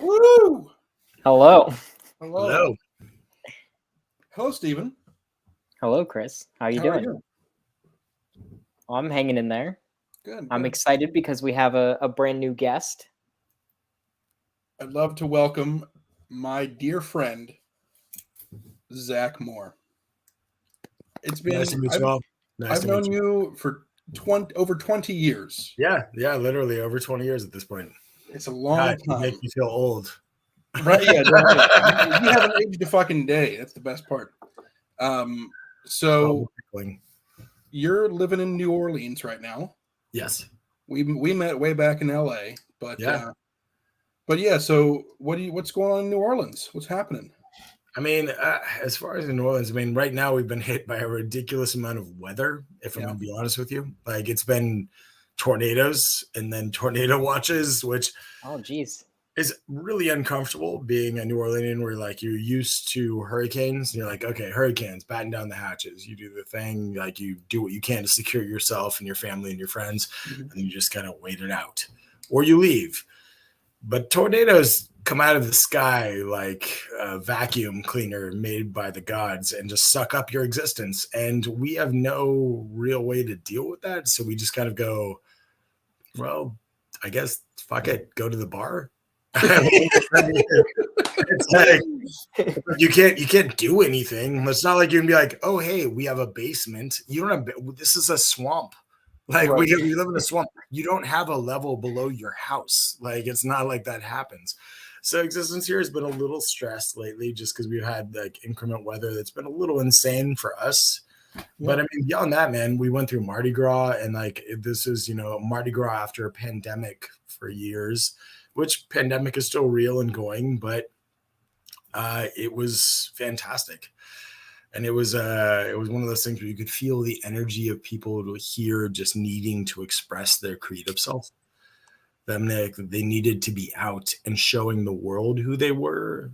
Woo! Hello. Hello. Hello, Stephen. Hello, Chris. How you doing? Are you? I'm hanging in there. Good. I'm excited because we have a brand new guest. I'd love to welcome my dear friend, Zach Mohr. It's been Nice to meet you all. I've known you for over 20 years. Yeah, literally over 20 years at this point. It's a long time. You make me feel old. Right? Yeah, you haven't aged a fucking day. That's the best part. So you're living in New Orleans right now. Yes. We met way back in LA, but yeah. So what's going on in New Orleans? What's happening? I mean, as far as in New Orleans, I mean, right now we've been hit by a ridiculous amount of weather. If I'm going to be honest with you, like it's been tornadoes and then tornado watches, which is really uncomfortable being a New Orleanian where like you're used to hurricanes and you're like, okay, hurricanes, batten down the hatches. You do the thing, like you do what you can to secure yourself and your family and your friends, and you just kind of wait it out or you leave. But tornadoes come out of the sky like a vacuum cleaner made by the gods and just suck up your existence. And we have no real way to deal with that. So we just kind of go, well, I guess, fuck it, go to the bar. It's like you can't do anything. It's not like you can be like, oh, hey, we have a basement. You don't have, this is a swamp. Like we live in a swamp. You don't have a level below your house. Like it's not like that happens. So existence here has been a little stressed lately just because we've had like inclement weather that's been a little insane for us. Yeah. But I mean, beyond that, man, we went through Mardi Gras and like this is, Mardi Gras after a pandemic for years, which pandemic is still real and going, but it was fantastic. And it was one of those things where you could feel the energy of people here just needing to express their creative self. They needed to be out and showing the world who they were,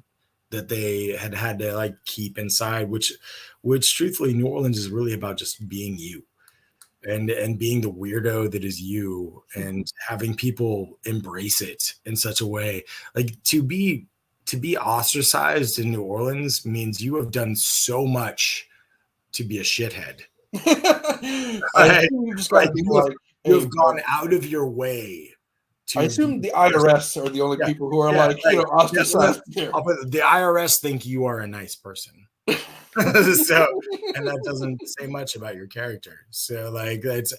that they had to like keep inside, which truthfully, New Orleans is really about just being you and being the weirdo that is you and having people embrace it in such a way. Like to be ostracized in New Orleans means you have done so much to be a shithead. You have gone out of your way. I assume the IRS are the only people who are ostracized here. The IRS think you are a nice person. So, and that doesn't say much about your character. So like it's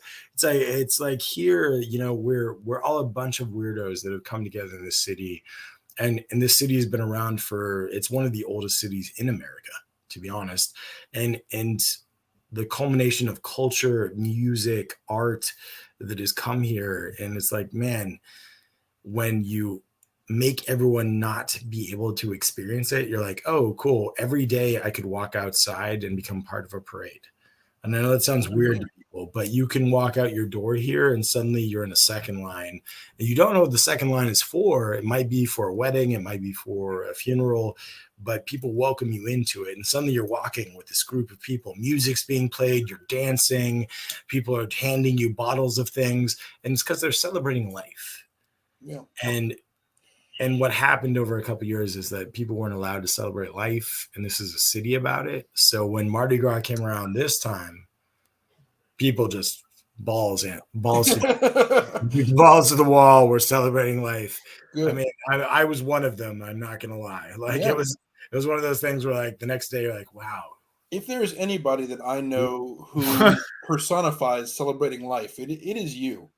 like here, we're all a bunch of weirdos that have come together in this city. And this city has been around it's one of the oldest cities in America, to be honest. And the culmination of culture, music, art that has come here. And it's like, man, when you make everyone not be able to experience it, you're like, oh, cool. Every day I could walk outside and become part of a parade. And I know that sounds weird to people, but you can walk out your door here and suddenly you're in a second line. And you don't know what the second line is for. It might be for a wedding. It might be for a funeral, but people welcome you into it. And suddenly you're walking with this group of people. Music's being played. You're dancing. People are handing you bottles of things. And it's because they're celebrating life. Yeah. And what happened over a couple of years is that people weren't allowed to celebrate life, and this is a city about it. So when Mardi Gras came around this time, people just balls to the wall. We're celebrating life. Good. I mean, I was one of them. I'm not gonna lie. Like it was one of those things where like the next day you're like, wow. If there's anybody that I know who personifies celebrating life, it is you.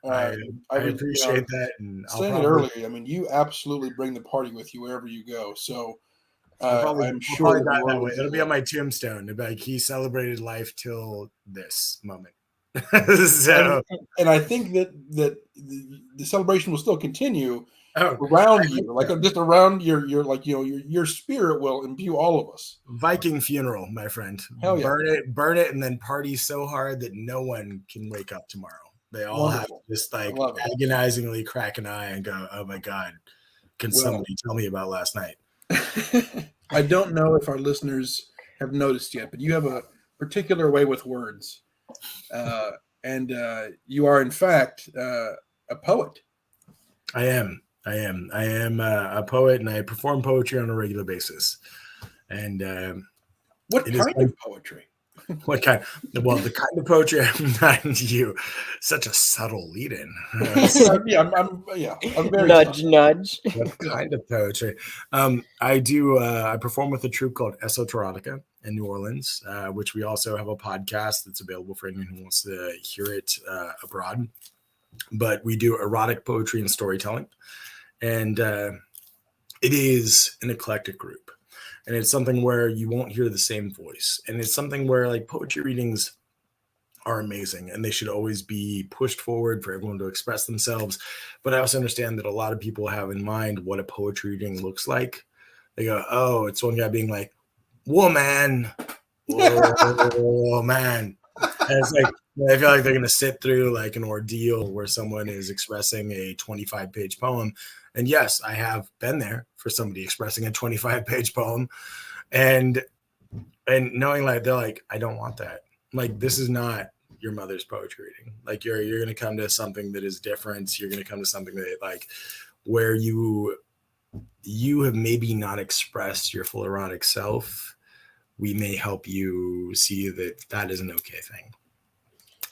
I appreciate that. And saying it earlier, I mean, you absolutely bring the party with you wherever you go. So I'm sure that way. It'll be on my tombstone. Like he celebrated life till this moment. So, and I think that the celebration will still continue around you, like just around your spirit will imbue all of us. Viking funeral, my friend. Hell yeah. Burn it, and then party so hard that no one can wake up tomorrow. They all have to just like agonizingly crack an eye and go, oh my God, can somebody tell me about last night? I don't know if our listeners have noticed yet, but you have a particular way with words. And you are, in fact, a poet. I am. I am a poet, and I perform poetry on a regular basis. And what kind of poetry? What kind? Well, the kind of poetry I'm not into you. Such a subtle lead-in. I'm very nudge. What kind of poetry? I perform with a troupe called Esoterotica in New Orleans, which we also have a podcast that's available for anyone who wants to hear it abroad. But we do erotic poetry and storytelling, and it is an eclectic group. And it's something where you won't hear the same voice. And it's something where like poetry readings are amazing and they should always be pushed forward for everyone to express themselves. But I also understand that a lot of people have in mind what a poetry reading looks like. They go, oh, it's one guy being like, woman, whoa, man. And it's like, I feel like they're going to sit through like an ordeal where someone is expressing a 25-page poem. And yes, I have been there for somebody expressing a 25-page poem, and knowing like they're like, I don't want that. Like, this is not your mother's poetry reading. Like, you're going to come to something that is different. You're going to come to something that like where you have maybe not expressed your full erotic self. We may help you see that is an okay thing.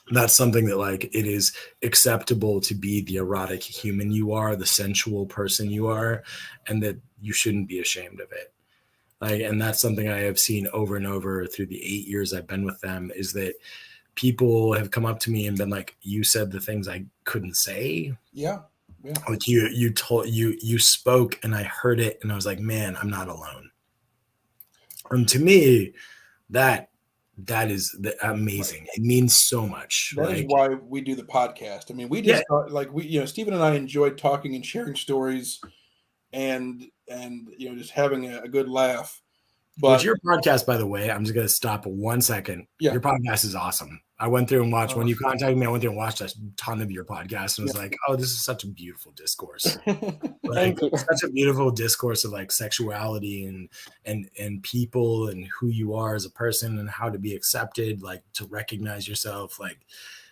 That's something that like it is acceptable to be the erotic human you are, the sensual person you are, and that you shouldn't be ashamed of it. Like, and that's something I have seen over and over through the 8 years I've been with them, is that people have come up to me and been like, you said the things I couldn't say. Yeah. Like you spoke and I heard it and I was like, man, I'm not alone. And to me, that is amazing. Right. It means so much. That is why we do the podcast. I mean, we just Stephen and I enjoyed talking and sharing stories and just having a good laugh. But your podcast, by the way, I'm just going to stop 1 second. Yeah. Your podcast is awesome. I went through and watched when you contacted me. I went through and watched a ton of your podcasts and was like, "Oh, this is such a beautiful discourse." Like, such a beautiful discourse of like sexuality and people and who you are as a person and how to be accepted, like to recognize yourself. Like,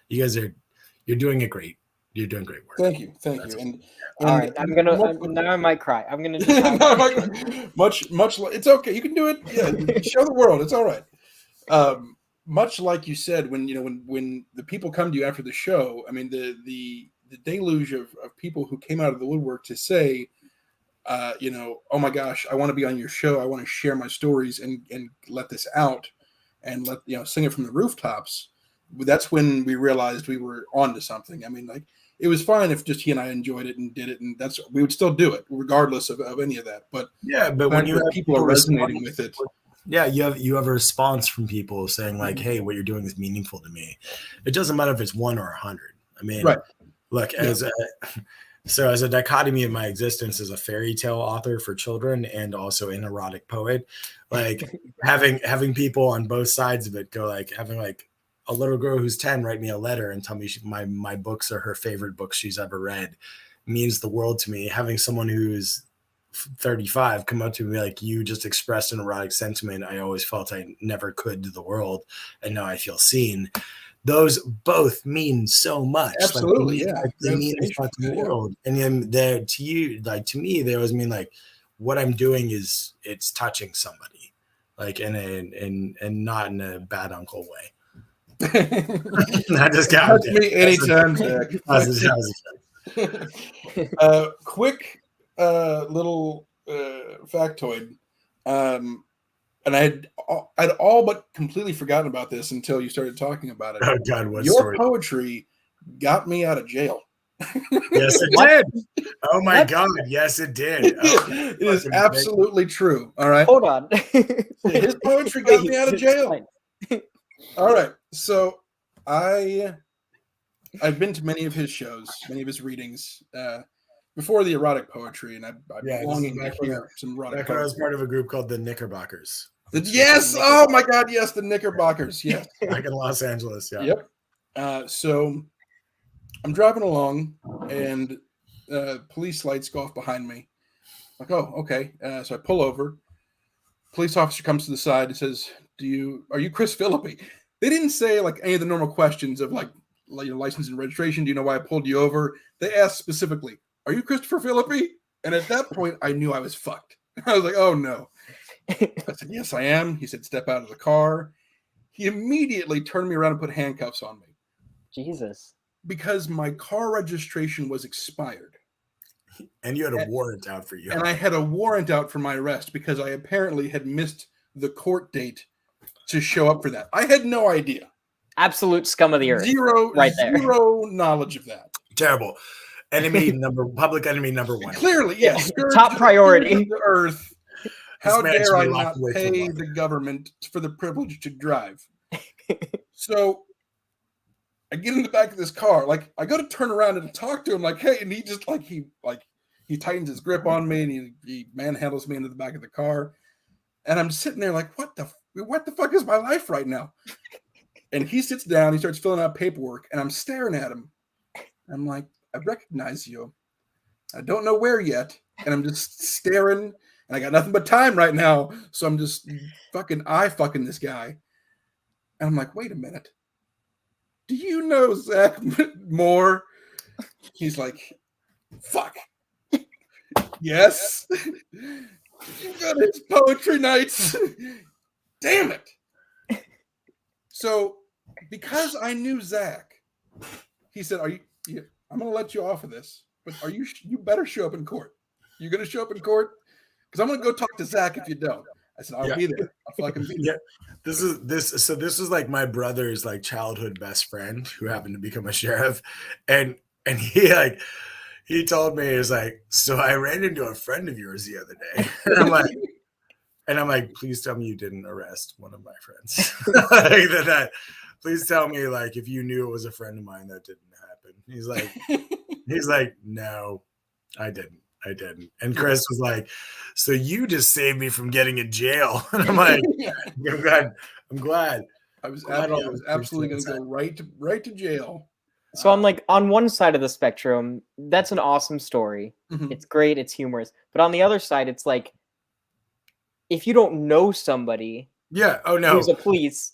you guys you're doing it great. You're doing great work. Thank you. And all right, now I might cry. I'm gonna much. It's okay. You can do it. Yeah, show the world. It's all right. Much like you said, when the people come to you after the show, I mean, the deluge of people who came out of the woodwork to say, oh my gosh, I want to be on your show. I want to share my stories and let this out and sing it from the rooftops. That's when we realized we were onto something. I mean, like, it was fine if just he and I enjoyed it and did it, and we would still do it regardless of any of that. But yeah, but when people are resonating with it. Yeah, you have a response from people saying like, "Hey, what you're doing is meaningful to me." It doesn't matter if it's 1 or 100. I mean, right. Look, as a dichotomy of my existence as a fairy tale author for children and also an erotic poet, like having people on both sides of it go like having like a little girl who's 10 write me a letter and tell me my books are her favorite books she's ever read means the world to me. Having someone who's 35 come up to me like, you just expressed an erotic sentiment I always felt I never could to the world, and now I feel seen. Those both mean so much. Absolutely. They mean the fucking world. And then to you, like to me, they always mean like what I'm doing is it's touching somebody, like and not in a bad uncle way. I just got me anytime, Zach. Quick little factoid, and I'd all but completely forgotten about this until you started talking about it. Oh God, what your story? Poetry got me out of jail. Yes, it did. Oh my God, yes, it did. It is absolutely true. All right, hold on. His poetry got me out of jail. All right, so I've been to many of his shows, many of his readings before the erotic poetry, and I'm longing to hear some erotic poetry. I was part of a group called the Knickerbockers. Yes, oh my God, yes, the Knickerbockers, yes. Back in Los Angeles, yeah. Yep. So I'm driving along, and police lights go off behind me. Like, oh, okay. So I pull over. Police officer comes to the side and says, are you Chris Philippi? They didn't say like any of the normal questions of like your license and registration. Do you know why I pulled you over? They asked specifically, are you Christopher Philippi? And at that point, I knew I was fucked. I was like, oh no. I said, yes, I am. He said, step out of the car. He immediately turned me around and put handcuffs on me. Jesus. Because my car registration was expired. And you had a warrant out for you. And I had a warrant out for my arrest because I apparently had missed the court date to show up for that. I had no idea. Absolute scum of the earth. Zero knowledge of that. Terrible. Public enemy number one. Clearly, yes. Top priority. The earth. How dare I not pay the government for the privilege to drive? So I get in the back of this car. Like, I go to turn around and talk to him, like, hey, and he just he tightens his grip on me and he manhandles me into the back of the car. And I'm sitting there like, what the fuck is my life right now? And he sits down, he starts filling out paperwork, and I'm staring at him. I'm like, I recognize you. I don't know where yet. And I'm just staring, and I got nothing but time right now. So I'm just fucking this guy. And I'm like, wait a minute. Do you know Zach Mohr? He's like, fuck. Yes. You got his poetry nights. Damn it. So, because I knew Zach, he said, I'm going to let you off of this, but you better show up in court. You're going to show up in court? Because I'm going to go talk to Zach if you don't. I said, I'll be there. I'll fucking be there. This is like my brother's like childhood best friend who happened to become a sheriff. And he told me, he's like, so I ran into a friend of yours the other day. And I'm like, please tell me you didn't arrest one of my friends. Please tell me, like, if you knew it was a friend of mine, that didn't happen. He's like, no, I didn't. And Chris was like, so you just saved me from getting in jail. And I'm like, I'm glad. I was absolutely going to go right to jail. So I'm like, on one side of the spectrum, that's an awesome story. Mm-hmm. It's great. It's humorous. But on the other side, it's like, if you don't know somebody, who's a police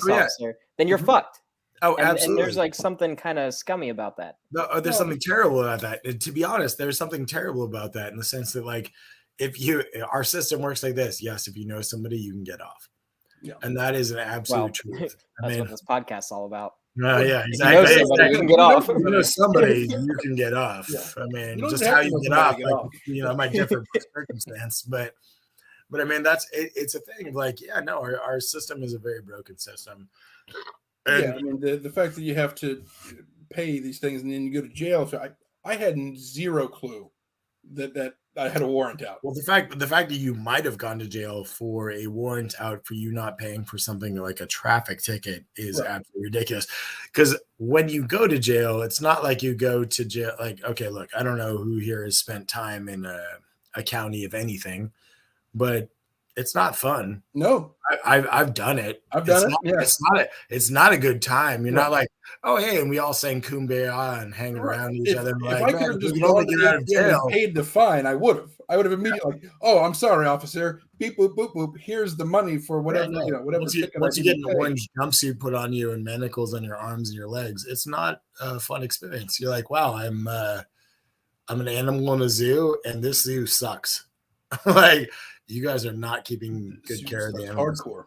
officer, then you're fucked. Oh, absolutely. And there's like something kind of scummy about that. No, there's something terrible about that. And to be honest, there's something terrible about that in the sense that, like, our system works like this. Yes, if you know somebody, you can get off. Yeah. And that is an absolute truth. That's what this podcast's all about. Yeah, exactly. You know somebody, you can get off. You know somebody, you can get off. Yeah. I mean, just how you get off, it might differ by circumstance, but I mean, it's a thing of like, our system is a very broken system. And I mean, the fact that you have to pay these things and then you go to jail. So I had zero clue that I had a warrant out. Well, the fact that you might have gone to jail for a warrant out for you not paying for something like a traffic ticket is absolutely ridiculous. Because when you go to jail, it's not like you go to jail. Like, okay, look, I don't know who here has spent time in a county of anything, but it's not fun. No, I've done it. It's not a good time. You're not like, oh, hey, and we all sang Kumbaya and hang around each other. If I could have just gone to out of jail and paid the fine, I would have immediately like, oh, I'm sorry, officer. Beep boop boop boop. Here's the money for whatever whatever. Once you get an orange jumpsuit put on you and manacles on your arms and your legs, it's not a fun experience. You're like, wow, I'm an animal in a zoo, and this zoo sucks. Like, you guys are not keeping good care of the animals. Hardcore.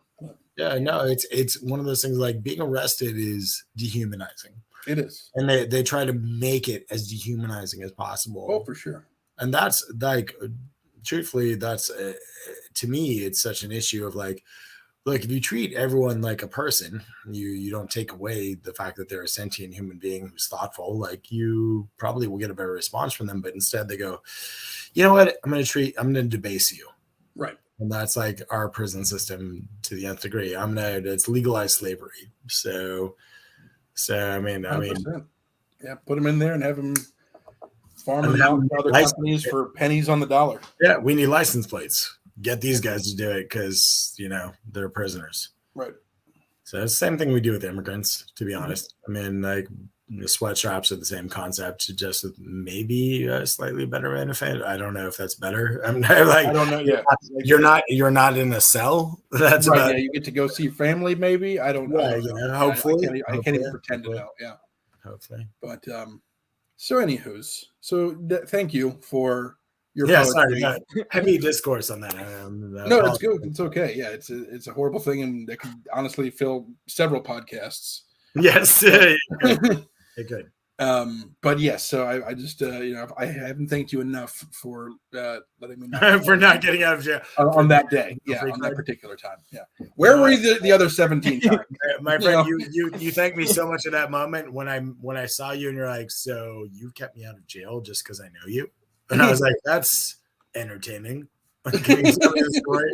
Yeah, no, it's one of those things. Like, being arrested is dehumanizing. It is, and they try to make it as dehumanizing as possible. Oh, for sure. And that's like, truthfully, that's to me, it's such an issue of like, look, if you treat everyone like a person, you don't take away the fact that they're a sentient human being who's thoughtful. Like, you probably will get a better response from them. But instead, they go, you know what? I'm going to debase you. Right. And that's like our prison system to the nth degree. It's legalized slavery. So I mean, yeah, put them in there and have them farm them out to other companies for pennies on the dollar. Yeah, we need license plates. Get these guys to do it because they're prisoners. Right. So it's the same thing we do with immigrants, to be honest. I mean, like, the sweatshops are the same concept, just with maybe a slightly better benefit. I don't know if that's better. I don't know. Yeah, you're not in a cell. That's right. Yeah, you get to go see family. Maybe I don't know. Right, hopefully, I can't even pretend to know. Yeah, hopefully. But So, anywho's, thank you for your poetry. Sorry, heavy discourse on that. No, it's good. It's okay. Yeah, it's a horrible thing, and that could honestly fill several podcasts. Yes, good. But yes, so I just I haven't thanked you enough for letting me know for not getting out of jail on that day. Yeah, on that particular time. Yeah, where were you the other 17 times? My friend, you thanked me so much at that moment when I saw you and you're like, so you kept me out of jail just because I know you, and I was like, that's entertaining. Story.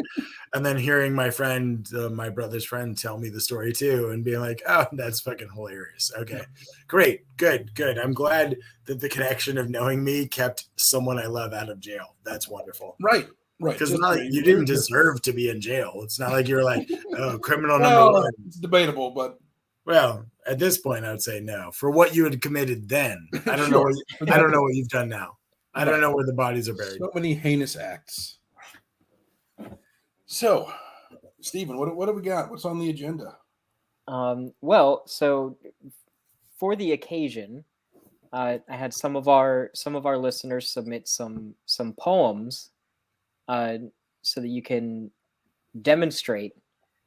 And then hearing my friend, my brother's friend, tell me the story too, and being like, "Oh, that's fucking hilarious." Okay, great, good. I'm glad that the connection of knowing me kept someone I love out of jail. That's wonderful. Right. Because you didn't deserve to be in jail. It's not like you're like, oh, criminal number one. It's debatable, but well, at this point, I would say no. For what you had committed then, I don't know. I don't know what you've done now. I don't know where the bodies are buried. So many heinous acts. So, Stephen, what have we got? What's on the agenda? Well, so for the occasion, I had some of our listeners submit some poems, so that you can demonstrate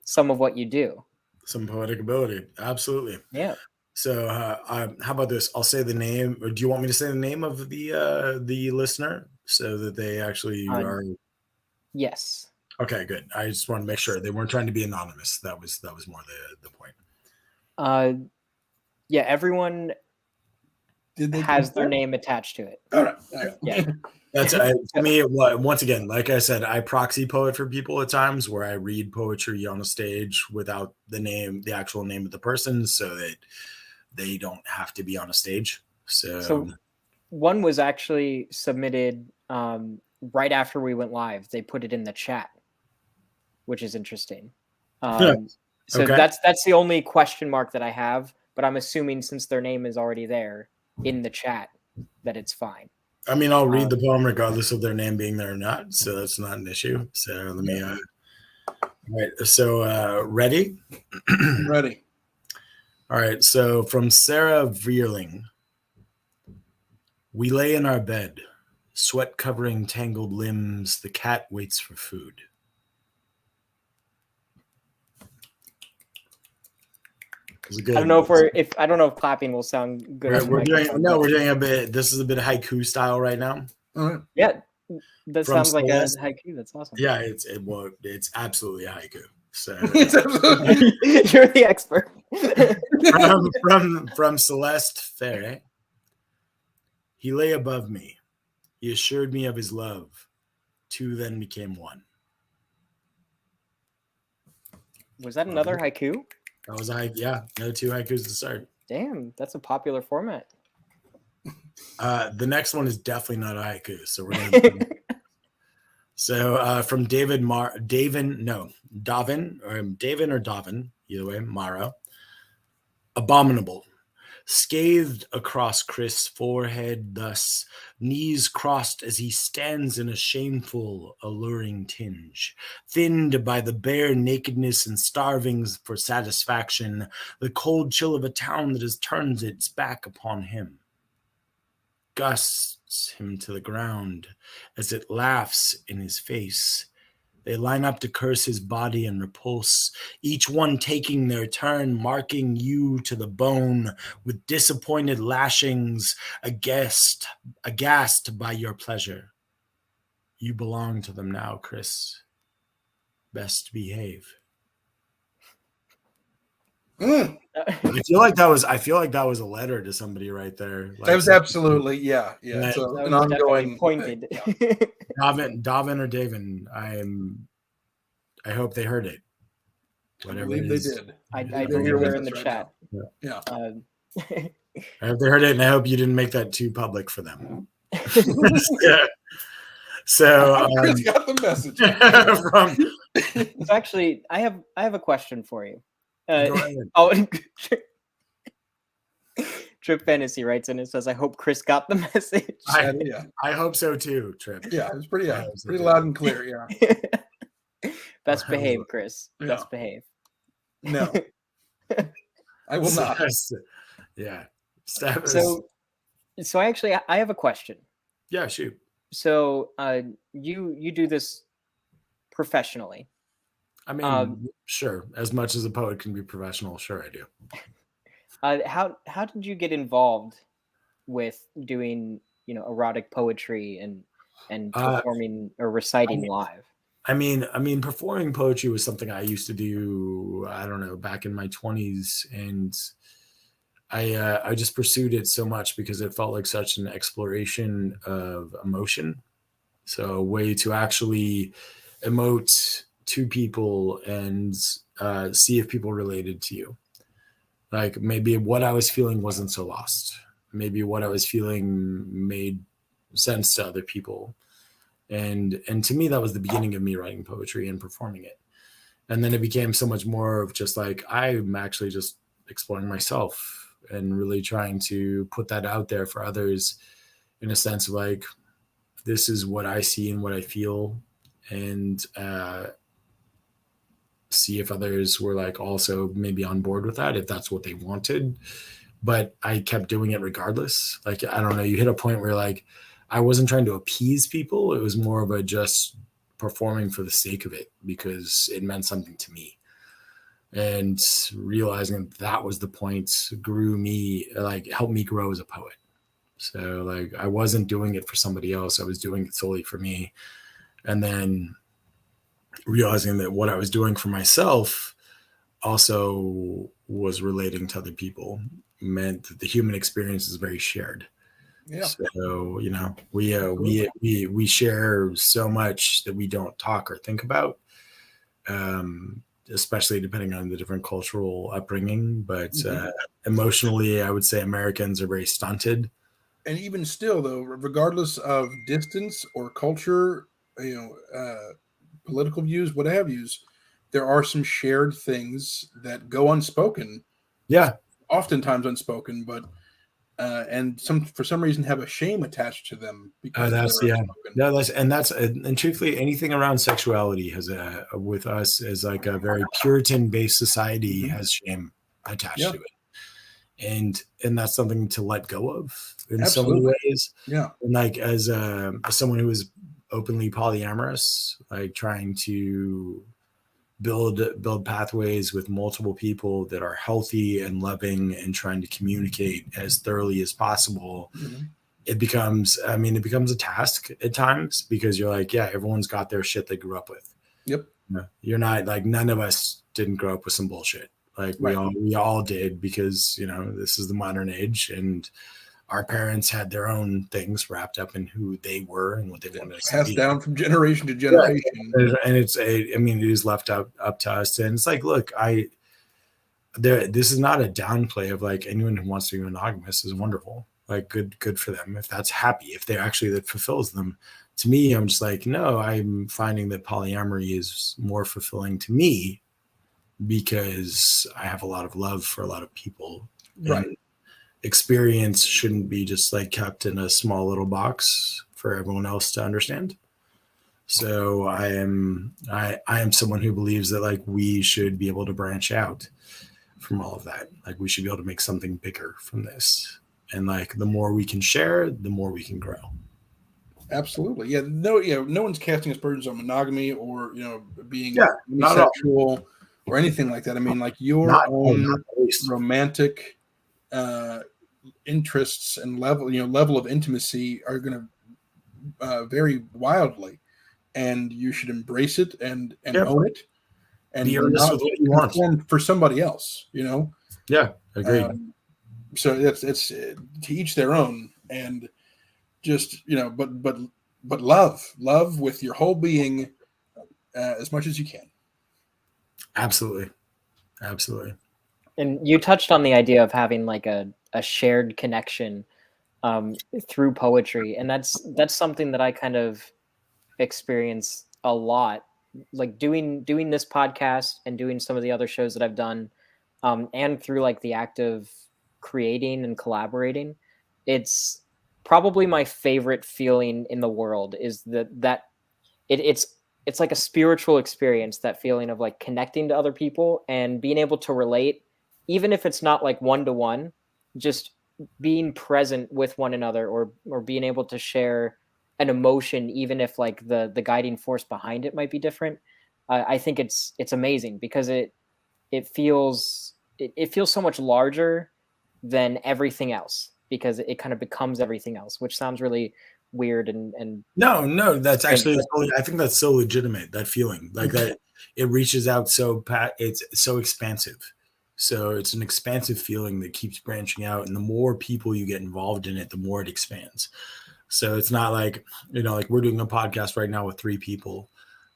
some of what you do. Some poetic ability, absolutely. Yeah. So, how about this? I'll say the name. Or do you want me to say the name of the listener so that they actually are? Yes. Okay, good. I just wanted to make sure they weren't trying to be anonymous. That was more the point. Yeah, everyone has their name attached to it. All right. Yeah. That's to me. Once again, like I said, I proxy poet for people at times where I read poetry on a stage without the actual name of the person, so that they don't have to be on a stage. So one was actually submitted right after we went live. They put it in the chat, which is interesting. So okay. That's the only question mark that I have, but I'm assuming since their name is already there in the chat that it's fine. I mean, I'll read the poem regardless of their name being there or not, so that's not an issue. So let me all right. So ready? Ready. All right. So from Sarah Veerling. We lay in our bed, sweat covering tangled limbs. The cat waits for food. I don't know if clapping will sound good. We're doing a bit. This is a bit of haiku style right now. Yeah, that sounds like a haiku. That's awesome. Yeah, it's absolutely a haiku. So you're the expert. from Celeste Ferre. He lay above me. He assured me of his love. Two then became one. Was that another haiku? That was another two haikus to start. Damn, that's a popular format. The next one is definitely not a haiku, so we're gonna. So from Davin, either way, Mara. Abominable. Scathed across Chris' forehead, thus, knees crossed as he stands in a shameful, alluring tinge. Thinned by the bare nakedness and starving for satisfaction, the cold chill of a town that has turned its back upon him. Gusts him to the ground as it laughs in his face. They line up to curse his body and repulse, each one taking their turn, marking you to the bone with disappointed lashings, aghast by your pleasure. You belong to them now, Chris. Best behave. I feel like that was a letter to somebody right there. Like, that was absolutely, yeah. It's an ongoing pointed. Davin or Davin, I hope they heard it. Whatever I believe they did. I believe they're in the chat. Yeah. I hope they heard it, and I hope you didn't make that too public for them. Yeah. So Chris got the message. It's actually, I have a question for you. Trip Fantasy writes in and says, "I hope Chris got the message." I hope so too, Trip. Yeah, it was pretty loud and clear. Yeah. Best behave, Chris. No. Best behave. No, I will not. Yeah. So So I have a question. Yeah, shoot. So you do this professionally. I mean, sure. As much as a poet can be professional, sure I do. How did you get involved with doing, erotic poetry and performing or reciting live? I mean, performing poetry was something I used to do, I don't know, back in my 20s, and I just pursued it so much because it felt like such an exploration of emotion. So a way to actually emote to people and see if people related to you. Like maybe what I was feeling wasn't so lost. Maybe what I was feeling made sense to other people. And to me, that was the beginning of me writing poetry and performing it. And then it became so much more of just like, I'm actually just exploring myself and really trying to put that out there for others in a sense of like, this is what I see and what I feel, and see if others were like also maybe on board with that, if that's what they wanted. But I kept doing it regardless. Like, I don't know, you hit a point where like, I wasn't trying to appease people. It was more of a just performing for the sake of it because it meant something to me. And realizing that was the point grew me, like helped me grow as a poet. So like I wasn't doing it for somebody else. I was doing it solely for me. And then realizing that what I was doing for myself also was relating to other people, meant that the human experience is very shared. Yeah. So, we share so much that we don't talk or think about, especially depending on the different cultural upbringing. But emotionally, I would say Americans are very stunted. And even still, though, regardless of distance or culture, political views, what have you, there are some shared things that go unspoken. Yeah. Oftentimes unspoken, but and for some reason have a shame attached to them because and truthfully, anything around sexuality has with us as like a very Puritan based society has shame attached to it, and that's something to let go of in so many ways. Yeah, and like as someone who is openly polyamorous, like trying to build pathways with multiple people that are healthy and loving and trying to communicate as thoroughly as possible. It becomes a task at times because you're like, yeah, everyone's got their shit they grew up with. Yep. You're not like, none of us didn't grow up with some bullshit. Like we all did, because this is the modern age, and our parents had their own things wrapped up in who they were and what they wanted to pass down from generation to generation. And it is left up to us. And it's like, look, this is not a downplay of like anyone who wants to be monogamous is wonderful. Like good for them. If that's happy, if they actually, that fulfills them. To me, I'm just like, no, I'm finding that polyamory is more fulfilling to me because I have a lot of love for a lot of people. Right. And experience shouldn't be just like kept in a small little box for everyone else to understand. So I am someone who believes that like we should be able to branch out from all of that. Like we should be able to make something bigger from this. And like the more we can share, the more we can grow. Absolutely. Yeah. No one's casting aspersions on monogamy or, being sexual or anything like that. I mean, like your own romantic interests and level of intimacy are going to vary wildly, and you should embrace it and own it and be earnest with what you want for somebody else, Yeah, agreed. So it's to each their own, and just but love with your whole being as much as you can. Absolutely. And you touched on the idea of having like a shared connection through poetry, and that's something that I kind of experience a lot, like doing this podcast and doing some of the other shows that I've done, and through like the act of creating and collaborating. It's probably my favorite feeling in the world is that it's like a spiritual experience, that feeling of like connecting to other people and being able to relate, even if it's not like one-to-one, just being present with one another, or being able to share an emotion, even if like the guiding force behind it might be different. I think it's amazing because it feels so much larger than everything else, because it kind of becomes everything else, which sounds really weird and no, that's actually, I think that's so legitimate, that feeling like that. It reaches out it's so expansive. So it's an expansive feeling that keeps branching out, and the more people you get involved in it, the more it expands. So it's not like, like we're doing a podcast right now with 3 people,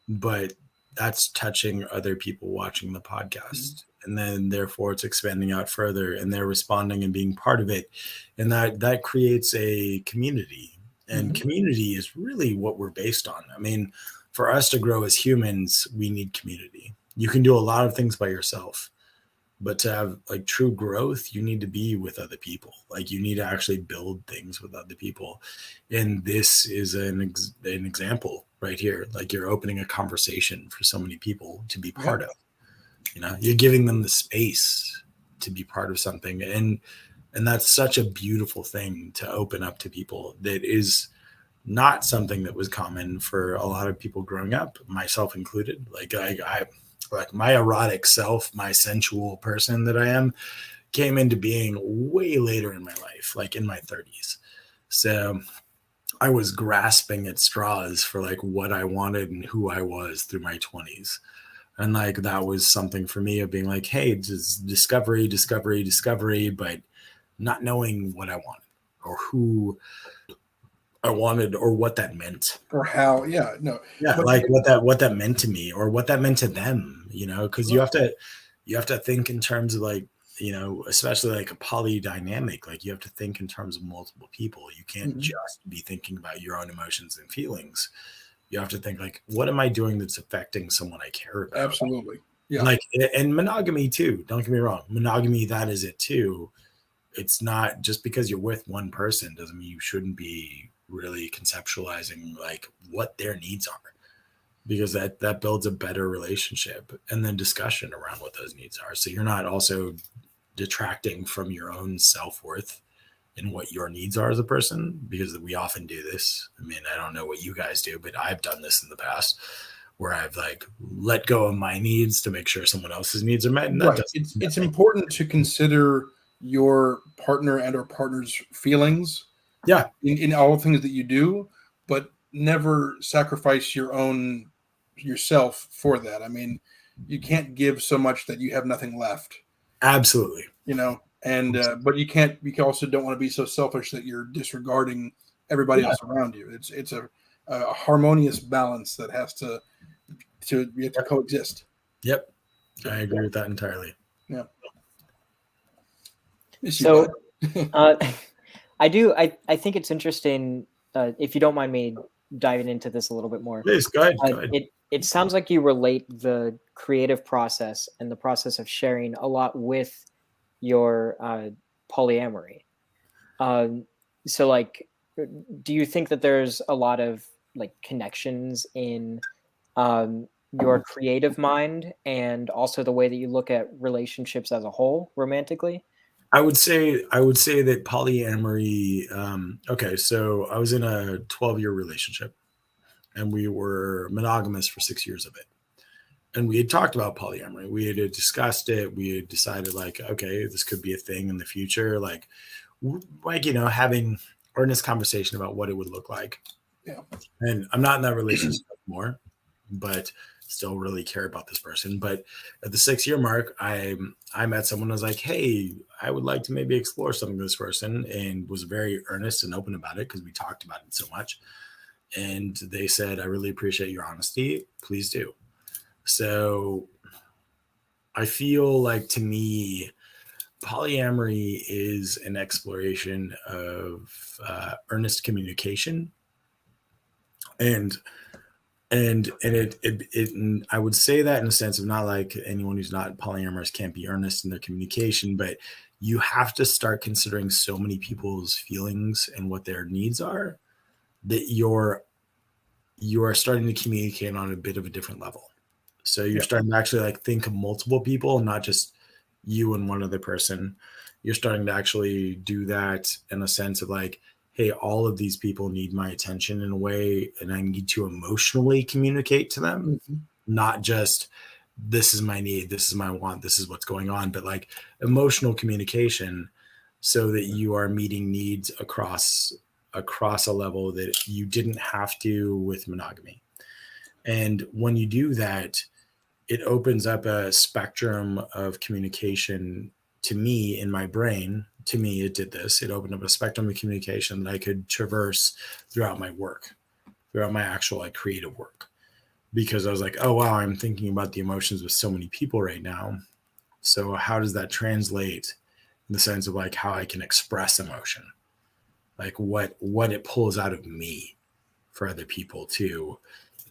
but that's touching other people watching the podcast. And then therefore it's expanding out further, and they're responding and being part of it. And that creates a community. And community is really what we're based on. I mean, for us to grow as humans, we need community. You can do a lot of things by yourself, but to have like true growth, you need to be with other people. Like you need to actually build things with other people. And this is an example right here. Like you're opening a conversation for so many people to be part of. You're giving them the space to be part of something. And that's such a beautiful thing to open up to people. That is not something that was common for a lot of people growing up, myself included. Like I like my erotic self, my sensual person that I am, came into being way later in my life, like in my 30s. So I was grasping at straws for like what I wanted and who I was through my 20s. And like that was something for me of being like, hey, just discovery, but not knowing what I wanted or who I wanted or what that meant or how. Like what that meant to me or what that meant to them, because you have to think in terms of like, especially like a poly dynamic. Like you have to think in terms of multiple people. You can't just be thinking about your own emotions and feelings. You have to think like, what am I doing that's affecting someone I care about? Absolutely. Yeah. Like, and monogamy too, don't get me wrong. Monogamy, that is it too. It's not just because you're with one person doesn't mean you shouldn't be really conceptualizing like what their needs are, because that builds a better relationship and then discussion around what those needs are. So you're not also detracting from your own self-worth and what your needs are as a person, because we often do this. I mean, I don't know what you guys do, but I've done this in the past where I've like let go of my needs to make sure someone else's needs are met. And that it's important to consider your partner and or partner's feelings in all things that you do, but never sacrifice yourself for that. I mean, you can't give so much that you have nothing left. Absolutely. And but you also don't want to be so selfish that you're disregarding everybody else around you. It's a harmonious balance that has to coexist. Yep. I agree with that entirely. Yeah. So I think it's interesting, if you don't mind me diving into this a little bit more. Please, go ahead. It sounds like you relate the creative process and the process of sharing a lot with your polyamory. So like, do you think that there's a lot of like connections in your creative mind and also the way that you look at relationships as a whole romantically? I would say that polyamory. Okay, so I was in a 12-year relationship, and we were monogamous for 6 years of it. And we had talked about polyamory. We had discussed it. We had decided like, okay, this could be a thing in the future. Like having earnest conversation about what it would look like. Yeah. And I'm not in that relationship anymore, but still really care about this person. But at the 6-year mark, I met someone who was like, hey, I would like to maybe explore something with this person, and was very earnest and open about it because we talked about it so much. And they said, I really appreciate your honesty. Please do. So I feel like, to me, polyamory is an exploration of earnest communication. And I would say that in a sense of not like anyone who's not polyamorous can't be earnest in their communication, but you have to start considering so many people's feelings and what their needs are, that you are starting to communicate on a bit of a different level. So you're starting to actually like think of multiple people, not just you and one other person. you're starting to actually do that in a sense of like, hey, all of these people need my attention in a way, and I need to emotionally communicate to them, not just this is my need, this is my want, this is what's going on, but like emotional communication so that you are meeting needs across a level that you didn't have to with monogamy. And when you do that, it opens up a spectrum of communication to me in my brain. To me, it did this. It opened up a spectrum of communication that I could traverse throughout my work, throughout my actual like creative work. Because I was like, oh, wow, I'm thinking about the emotions with so many people right now. So how does that translate in the sense of like how I can express emotion? Like what it pulls out of me for other people too,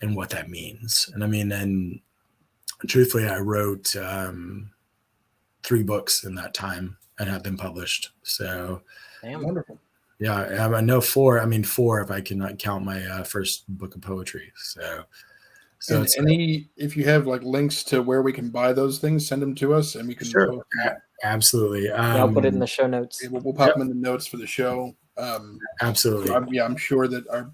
and what that means. And I mean, and truthfully, I wrote 3 books in that time and have them published. So damn. Wonderful. Yeah, I know 4. I mean 4 if I cannot count my first book of poetry. So and if you have like links to where we can buy those things, send them to us and we can sure. Absolutely. I'll put it in the show notes. We'll pop them in the notes for the show. Absolutely. So I'm sure that our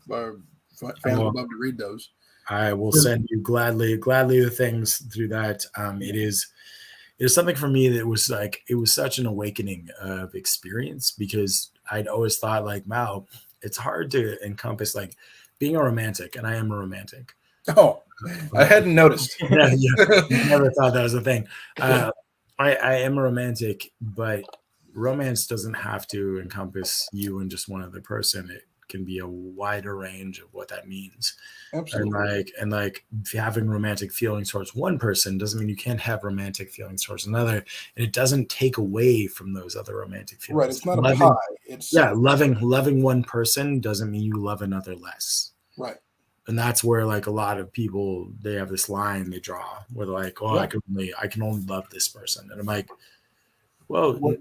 fans would love to read those. I will send you gladly the things through that. It is something for me that was like, it was such an awakening of experience, because I'd always thought like, wow, it's hard to encompass like being a romantic, and I am a romantic. Oh, I hadn't noticed. Yeah, never thought that was a thing. I am a romantic, but romance doesn't have to encompass you and just one other person. It can be a wider range of what that means. Absolutely. And like having romantic feelings towards one person doesn't mean you can't have romantic feelings towards another, and it doesn't take away from those other romantic feelings. Right, it's not a pie. It's loving one person doesn't mean you love another less. Right. And that's where like a lot of people, they have this line they draw where they're like, oh, yeah. I can only love this person. And I'm like, well, what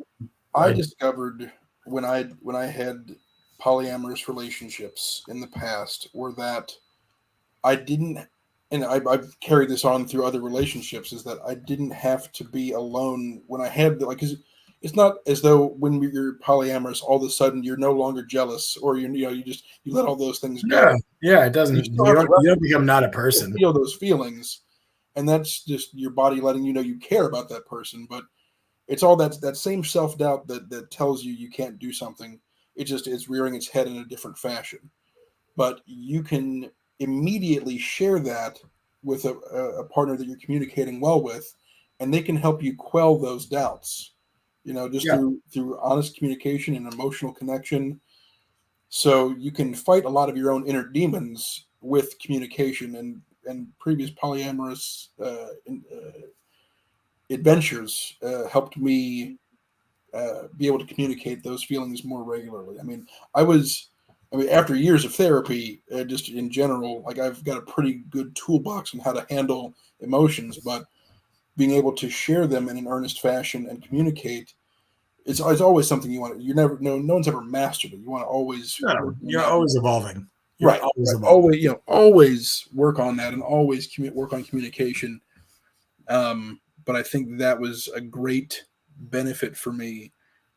I discovered when I had polyamorous relationships in the past were that I didn't, and I've carried this on through other relationships, is that I didn't have to be alone when I had, like, it's not as though when you're polyamorous, all of a sudden you're no longer jealous, or you let all those things go. Yeah, it doesn't. You don't become not a person. You feel those feelings, and that's just your body letting you know you care about that person. But it's all that same self-doubt that tells you can't do something. It's rearing its head in a different fashion. But you can immediately share that with a partner that you're communicating well with, and they can help you quell those doubts. Through honest communication and emotional connection. So you can fight a lot of your own inner demons with communication, and previous polyamorous adventures helped me be able to communicate those feelings more regularly. I mean, after years of therapy, just in general, like I've got a pretty good toolbox on how to handle emotions, but being able to share them in an earnest fashion and commuwork, it's always something you want. No one's ever mastered it. You want to always. You're always evolving. Always work on that, and always work on communication. But I think that was a great benefit for me,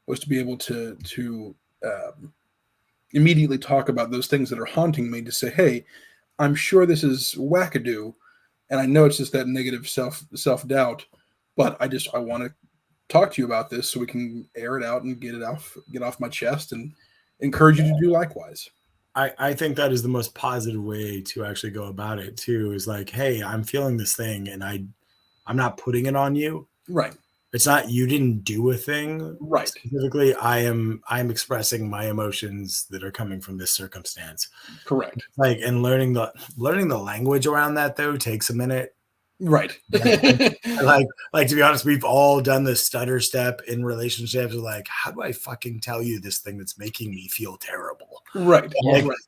was to be able to immediately talk about those things that are haunting me, to say, hey, I'm sure this is wackadoo, and I know it's just that negative self-doubt, but I want to talk to you about this so we can air it out and get off my chest, and encourage you to do likewise. I think that is the most positive way to actually go about it too, is like, hey, I'm feeling this thing, and I'm not putting it on you. Right. It's not, you didn't do a thing. Right. Specifically, I'm expressing my emotions that are coming from this circumstance. Correct. Like, and learning the language around that though takes a minute. Right. like to be honest, we've all done the stutter step in relationships. Like, how do I fucking tell you this thing that's making me feel terrible? Right.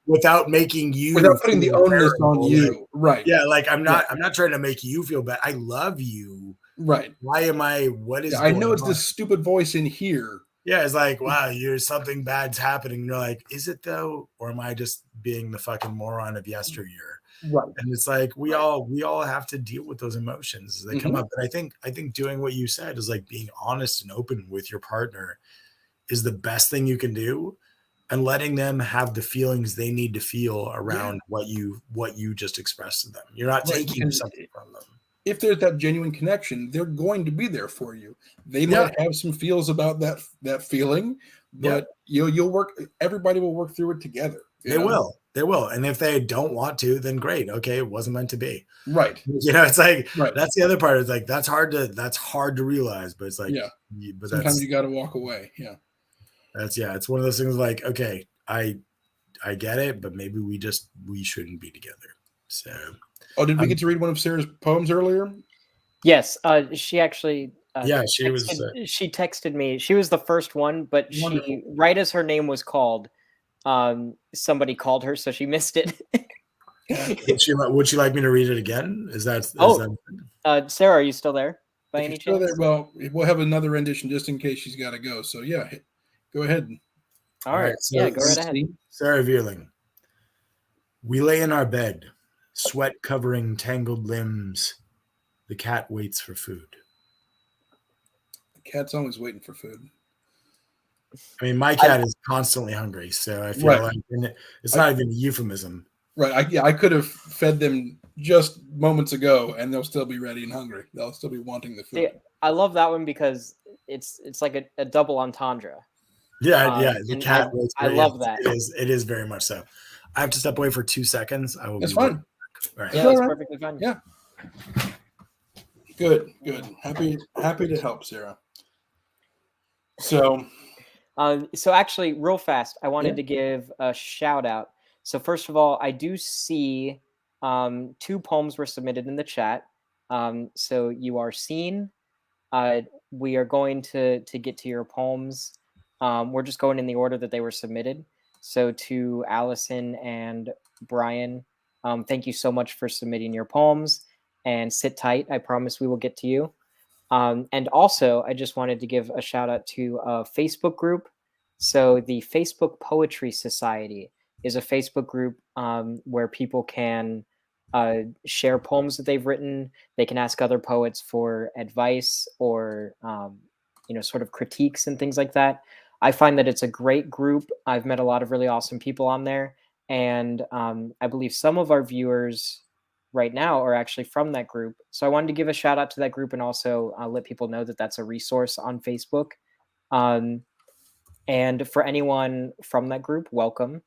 Without putting the onus on you. Right. Yeah. Like I'm not trying to make you feel bad. I love you. Right. What is I know it's this stupid voice in here. Yeah. It's like, wow, something bad's happening. And you're like, is it though? Or am I just being the fucking moron of yesteryear? Right. And it's like we all have to deal with those emotions as they come up. But I think doing what you said is like being honest and open with your partner is the best thing you can do, and letting them have the feelings they need to feel around what you just expressed to them. You're not taking something from them. If there's that genuine connection, they're going to be there for you. They might have some feels about that feeling, but you'll work. Everybody will work through it together. They will. And if they don't want to, then great. Okay, it wasn't meant to be. Right. It's like that's the other part. It's like that's hard to realize, but it's like but sometimes you got to walk away. Yeah. It's one of those things like, okay, I get it, but maybe we shouldn't be together. So did we get to read one of Sarah's poems earlier? Yes. She actually she texted me. She was the first one, but she right as her name was called, somebody called her, so she missed it. Would she like me to read it again? Sarah, are you still there by any chance? There, well, we'll have another rendition just in case she's got to go. So go ahead. All right. So go right ahead. Sarah Vierling. We lay in our bed, sweat covering tangled limbs. The cat waits for food. The cat's always waiting for food. I mean, my cat is constantly hungry, so I feel like it's not even a euphemism. Right. I could have fed them just moments ago, and they'll still be ready and hungry. They'll still be wanting the food. I love that one because it's like a double entendre. The cat. I love that. It is very much so. I have to step away for 2 seconds. That's fine. All right. Yeah, that's perfectly fine. Yeah. Good. Happy to help, Sarah. So actually, real fast, I wanted to give a shout out. So first of all, I do see 2 poems were submitted in the chat. So you are seen. We are going to get to your poems. We're just going in the order that they were submitted. So to Allison and Brian, thank you so much for submitting your poems, and sit tight. I promise we will get to you. And also, I just wanted to give a shout out to a Facebook group. So the Facebook Poetry Society is a Facebook group where people can share poems that they've written. They can ask other poets for advice or sort of critiques and things like that. I find that it's a great group. I've met a lot of really awesome people on there. And I believe some of our viewers right now are actually from that group. So I wanted to give a shout out to that group and also let people know that that's a resource on Facebook. And for anyone from that group, welcome.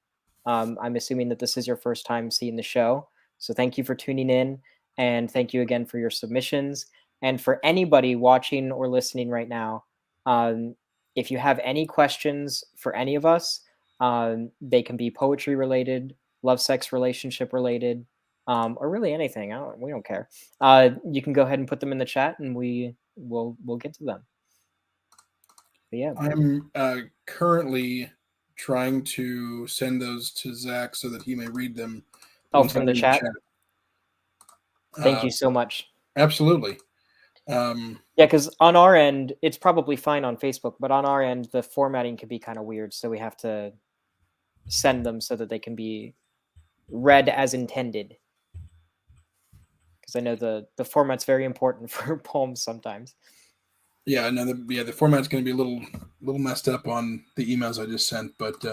I'm assuming that this is your first time seeing the show. So thank you for tuning in. And thank you again for your submissions. And for anybody watching or listening right now, if you have any questions for any of us, they can be poetry related, love, sex, relationship related, or really anything. We don't care. You can go ahead and put them in the chat, and we'll get to them. But yeah, I'm currently trying to send those to Zach so that he may read them. From the chat. Thank you so much. Absolutely. Because on our end, it's probably fine on Facebook, but on our end, the formatting can be kind of weird. So we have to send them so that they can be read as intended. Because I know the format's very important for poems sometimes. Yeah, I know. The format's going to be a little messed up on the emails I just sent, but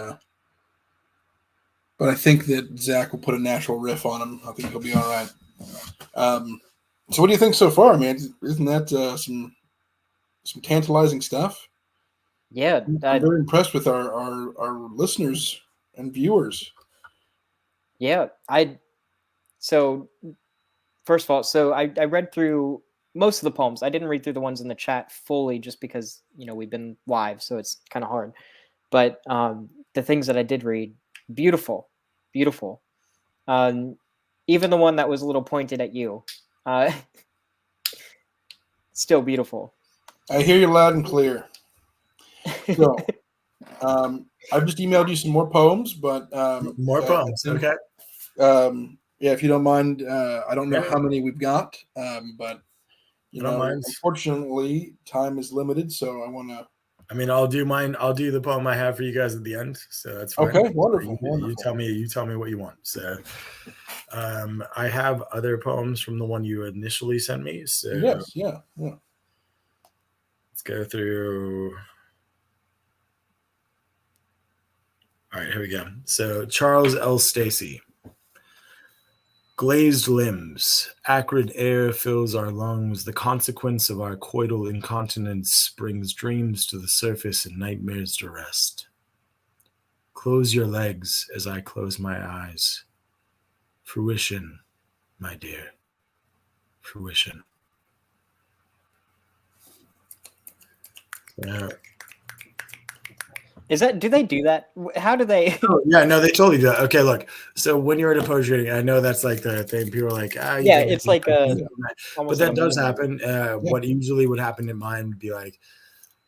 I think that Zach will put a natural riff on him. I think he'll be all right. So what do you think so far, man? Isn't that some tantalizing stuff? Yeah. I'm very impressed with our listeners and viewers. Yeah. So first of all, I read through most of the poems. I didn't read through the ones in the chat fully just because, we've been live, so it's kind of hard. But the things that I did read, beautiful. Even the one that was a little pointed at you. Still beautiful. I hear you loud and clear. So, I've just emailed you some more poems, but more poems. Okay. If you don't mind, I don't know how many we've got, but unfortunately, time is limited. So I want to. I mean, I'll do mine. I'll do the poem I have for you guys at the end. So that's fine. Okay. Wonderful. You tell me what you want. So, I have other poems from the one you initially sent me. So yes, yeah. Let's go through. All right, here we go. So Charles L. Stacy. Glazed limbs, acrid air fills our lungs. The consequence of our coital incontinence brings dreams to the surface and nightmares to rest. Close your legs as I close my eyes. Fruition, my dear. Fruition. Do they do that? How do they? Oh, yeah, no, they totally do that. Okay, look. So when you're at a poetry reading, I know that's like the thing. People are like, yeah, it's like but that does happen. What usually would happen in mine would be like,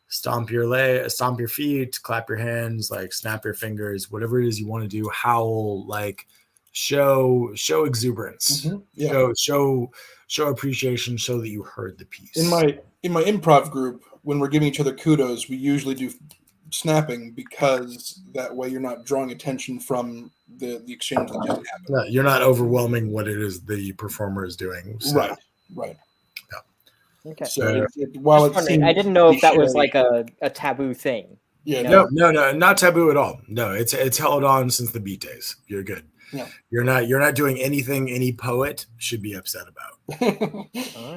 stomp your feet, clap your hands, like snap your fingers, whatever it is you want to do. Howl, like show exuberance, show appreciation, show that you heard the piece. In my improv group, when we're giving each other kudos, we usually do snapping, because that way you're not drawing attention from the exchange that just happened. Yeah, you're not overwhelming what it is the performer is doing. So. Right. Yeah. Okay. So while it's I didn't know if that was like a taboo thing. Yeah. No, not taboo at all. No, it's held on since the beat days. You're good. Yeah. You're not doing anything any poet should be upset about. Right.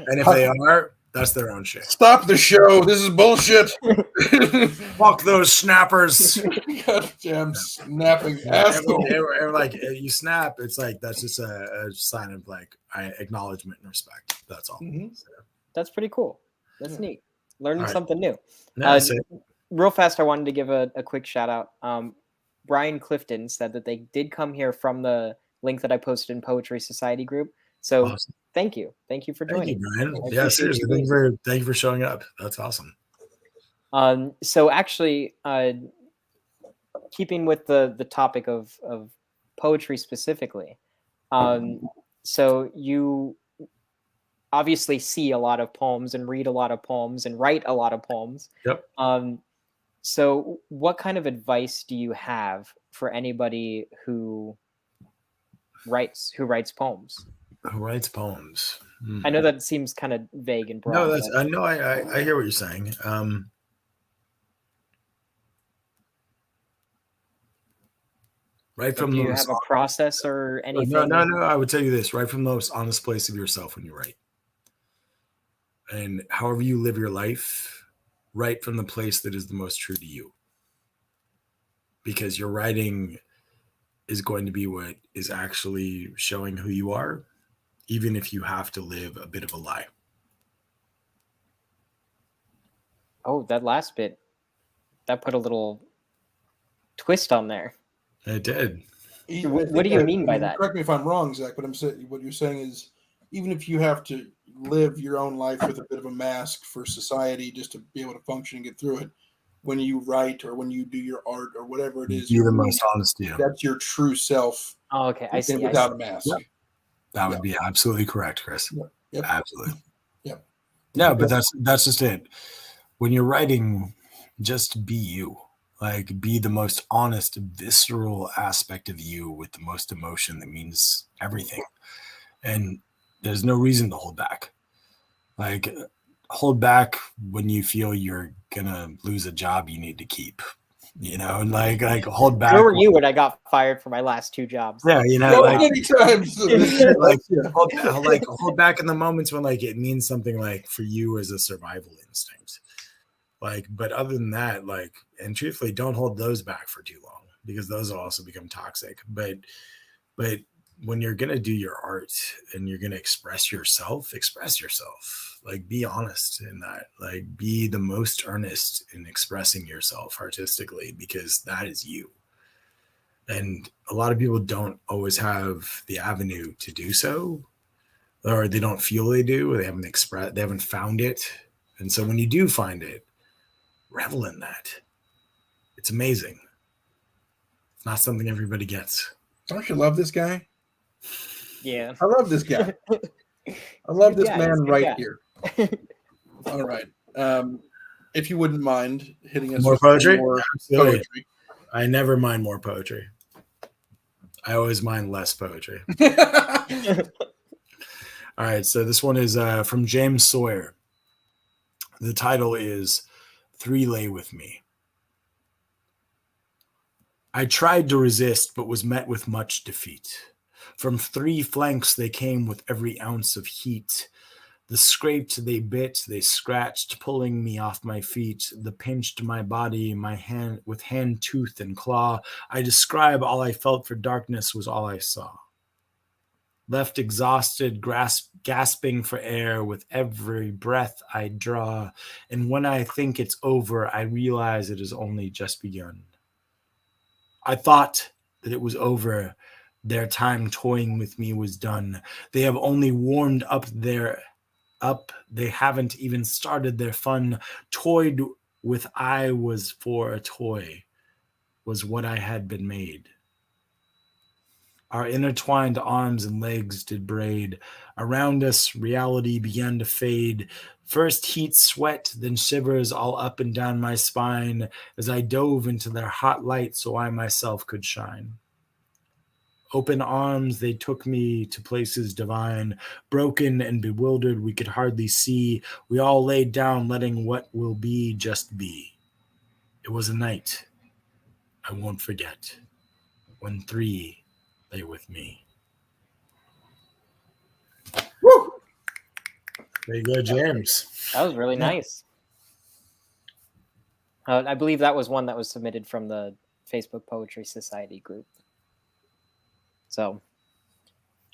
And if they are, that's their own shit. Stop the show. This is bullshit. Fuck those snappers. Goddamn snapping asshole. Like you snap, it's like that's just a sign of like acknowledgement and respect. That's all. Mm-hmm. So. That's pretty cool. That's neat. Learning something new. Real fast, I wanted to give a quick shout out. Brian Clifton said that they did come here from the link that I posted in Poetry Society group. So awesome. Thank you for joining. Thank you, Brian. Yeah, seriously. Thank you for showing up. That's awesome. So actually, keeping with the topic of poetry specifically, so you obviously see a lot of poems and read a lot of poems and write a lot of poems. Yep. So what kind of advice do you have for anybody who writes poems? Who writes poems? I know that seems kind of vague and broad. No, I know. I hear what you're saying. Right from do you have a process or anything? No. I would tell you this: right from the most honest place of yourself when you write, and however you live your life, write from the place that is the most true to you. Because your writing is going to be what is actually showing who you are, even if you have to live a bit of a lie. Oh, that last bit, that put a little twist on there. It did. What do you mean by that? Correct me if I'm wrong, Zach, but what you're saying is, even if you have to live your own life with a bit of a mask for society just to be able to function and get through it, when you write or when you do your art or whatever it is, you're the most honest. Yeah, that's your true self. Oh, okay, I see. Without a mask. Yep. That would be absolutely correct, Chris. Yep. Absolutely. Yep. No, but that's just it. When you're writing, just be you. Like, be the most honest, visceral aspect of you with the most emotion that means everything. And there's no reason to hold back. Like, hold back when you feel you're gonna lose a job you need to keep. You know, and like hold back. Where were you when I got fired for my last 2 jobs? Yeah, you know, like many times. hold back in the moments when like it means something, like for you as a survival instinct. Like, but other than that, like, and truthfully, don't hold those back for too long, because those will also become toxic. But when you're gonna do your art and you're gonna express yourself. Like, be honest in that. Like, be the most earnest in expressing yourself artistically, because that is you. And a lot of people don't always have the avenue to do so, or they don't feel they do, or they haven't found it. And so when you do find it, revel in that. It's amazing. It's not something everybody gets. Don't you love this guy? Yeah. I love this guy. I love this man right here. All right. If you wouldn't mind hitting us more with poetry? More Absolutely. poetry. I never mind more poetry. I always mind less poetry. All right. So this one is from James Sawyer. The title is 3 Lay With Me. I tried to resist, but was met with much defeat. From 3 flanks they came with every ounce of heat. The scraped, they bit, they scratched, pulling me off my feet. The pinched my body, my hand with hand, tooth, and claw. I describe all I felt, for darkness was all I saw. Left exhausted, gasping for air with every breath I draw. And when I think it's over, I realize it has only just begun. I thought that it was over. Their time toying with me was done. They have only warmed up they haven't even started their fun. Toyed with I was for a toy, was what I had been made. Our intertwined arms and legs did braid. Around us, reality began to fade. First heat, sweat, then shivers all up and down my spine as I dove into their hot light so I myself could shine. Open arms, they took me to places divine. Broken and bewildered, we could hardly see. We all laid down, letting what will be just be. It was a night I won't forget, when 3 lay with me. Woo! There you go, James. That was really nice. I believe that was one that was submitted from the Facebook Poetry Society group. So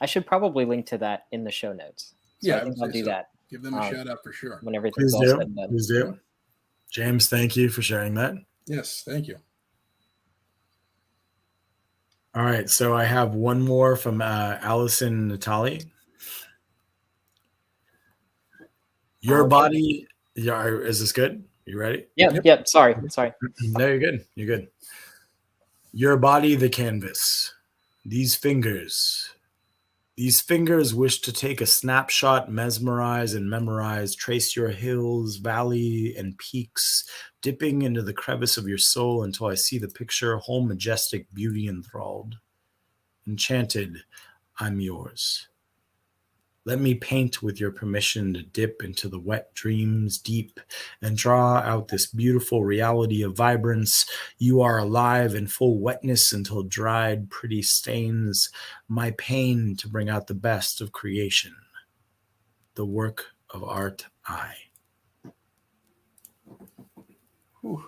I should probably link to that in the show notes. So I think I'll do that. Give them a shout out for sure. When everything's all said and done. Please do. James, thank you for sharing that. Yes, thank you. All right, so I have one more from Allison Natali. Your body, is this good? You ready? Yep. Sorry. No, you're good. You're good. Your body, the canvas. These fingers wish to take a snapshot, mesmerize and memorize, trace your hills, valley, and peaks, dipping into the crevice of your soul until I see the picture, whole majestic beauty enthralled. Enchanted, I'm yours. Let me paint with your permission to dip into the wet dreams deep and draw out this beautiful reality of vibrance. You are alive in full wetness until dried pretty stains. My pain to bring out the best of creation. The work of art I. Whew.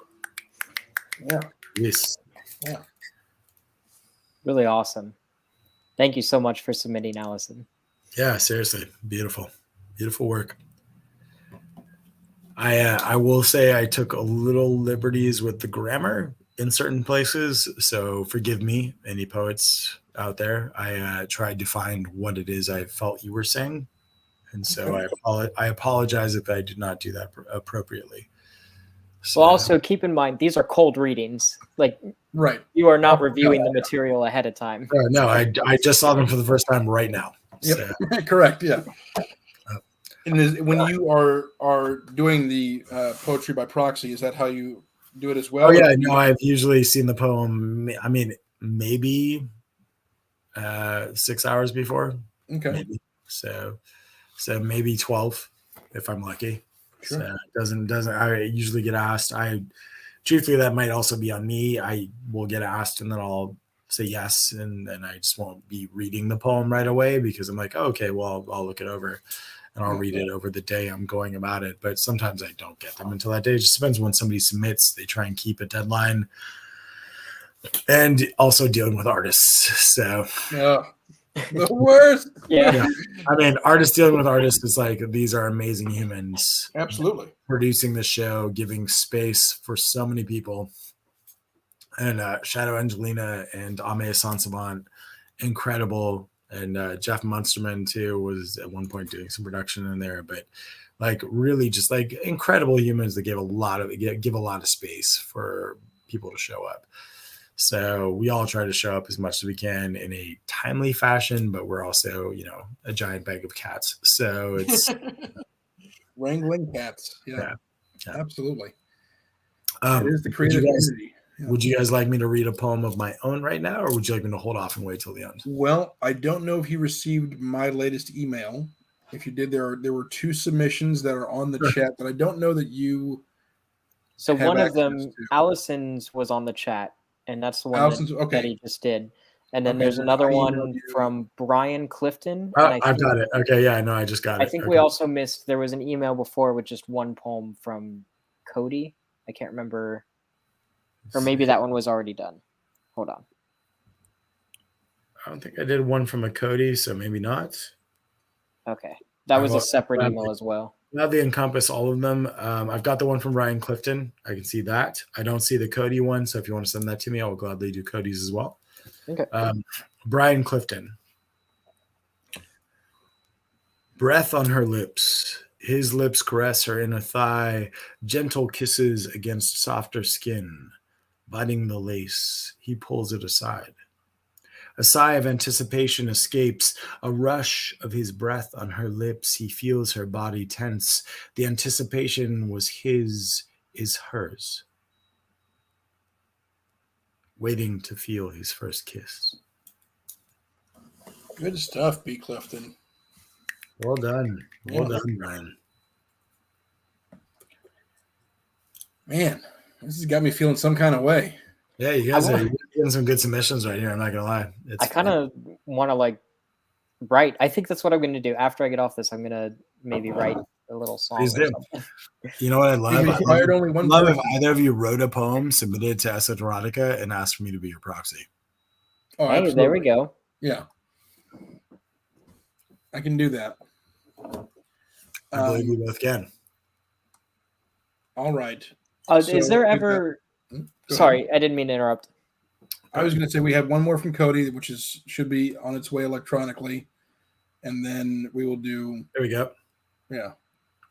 Yeah. Yes. Yeah. Really awesome. Thank you so much for submitting, Allison. Yeah, seriously, beautiful work. I will say I took a little liberties with the grammar in certain places, so forgive me, any poets out there. I tried to find what it is I felt you were saying, and so I apologize if I did not do that appropriately. So, well, also keep in mind these are cold readings. Like, right, you are not reviewing the material ahead of time. No, I just saw them for the first time right now. Yep. So. Correct. Yeah. And when you are doing the poetry by proxy, is that how you do it as well? Oh yeah, no, I've usually seen the poem. I mean, maybe 6 hours before. Okay. Maybe. So maybe 12 if I'm lucky. Sure. So it doesn't. I usually get asked. Truthfully, that might also be on me. I will get asked, and then I'll say yes, and then I just won't be reading the poem right away because I'm like, oh, okay, well, I'll look it over and I'll read it over the day I'm going about it. But sometimes I don't get them until that day. It just depends when somebody submits. They try and keep a deadline, and also dealing with artists. So the worst. Yeah. I mean, artists dealing with artists is like, these are amazing humans. Absolutely. Producing the show, giving space for so many people. And Shadow Angelina and Ame Sansavant, incredible. And Jeff Munsterman too was at one point doing some production in there, but like really just like incredible humans that give a lot of space for people to show up. So we all try to show up as much as we can in a timely fashion, but we're also, a giant bag of cats. So it's wrangling cats. Yeah. Absolutely. It is the creative community. Yeah. Would you guys like me to read a poem of my own right now, or would you like me to hold off and wait till the end? Well, I don't know if you received my latest email. If you did, there were 2 submissions that are on the chat that I don't know that you. So one of them, Allison's, was on the chat, and that's the one that he just did. And then there's another one from Brian Clifton. Oh, I've got it. Okay, yeah, no, I just got it. I think we also missed, there was an email before with just one poem from Cody. I can't remember. Or maybe that one was already done. Hold on. I don't think I did one from a Cody, so maybe not. Okay. That was a separate email as well. Now they encompass all of them. I've got the one from Ryan Clifton. I can see that. I don't see the Cody one, so if you want to send that to me, I will gladly do Cody's as well. Okay. Brian Clifton. Breath on her lips. His lips caress her inner thigh. Gentle kisses against softer skin. Biting the lace, he pulls it aside. A sigh of anticipation escapes. A rush of his breath on her lips. He feels her body tense. The anticipation was his, is hers. Waiting to feel his first kiss. Good stuff, B. Clifton. Well done. Well done, Brian. Man, this has got me feeling some kind of way. Yeah, you guys are getting some good submissions right here. I'm not going to lie. I kind of want to write. I think that's what I'm going to do. After I get off this, I'm going to maybe write a little song. Please do. You know what I love? I love if either of you wrote a poem, submitted it to Esoterotica, and asked for me to be your proxy. Oh, hey, absolutely. There we go. Yeah. I can do that. I believe you both can. All right. Is there ever... Sorry, I didn't mean to interrupt. I was going to say we have one more from Cody, which should be on its way electronically. And then we will do... There we go. Yeah.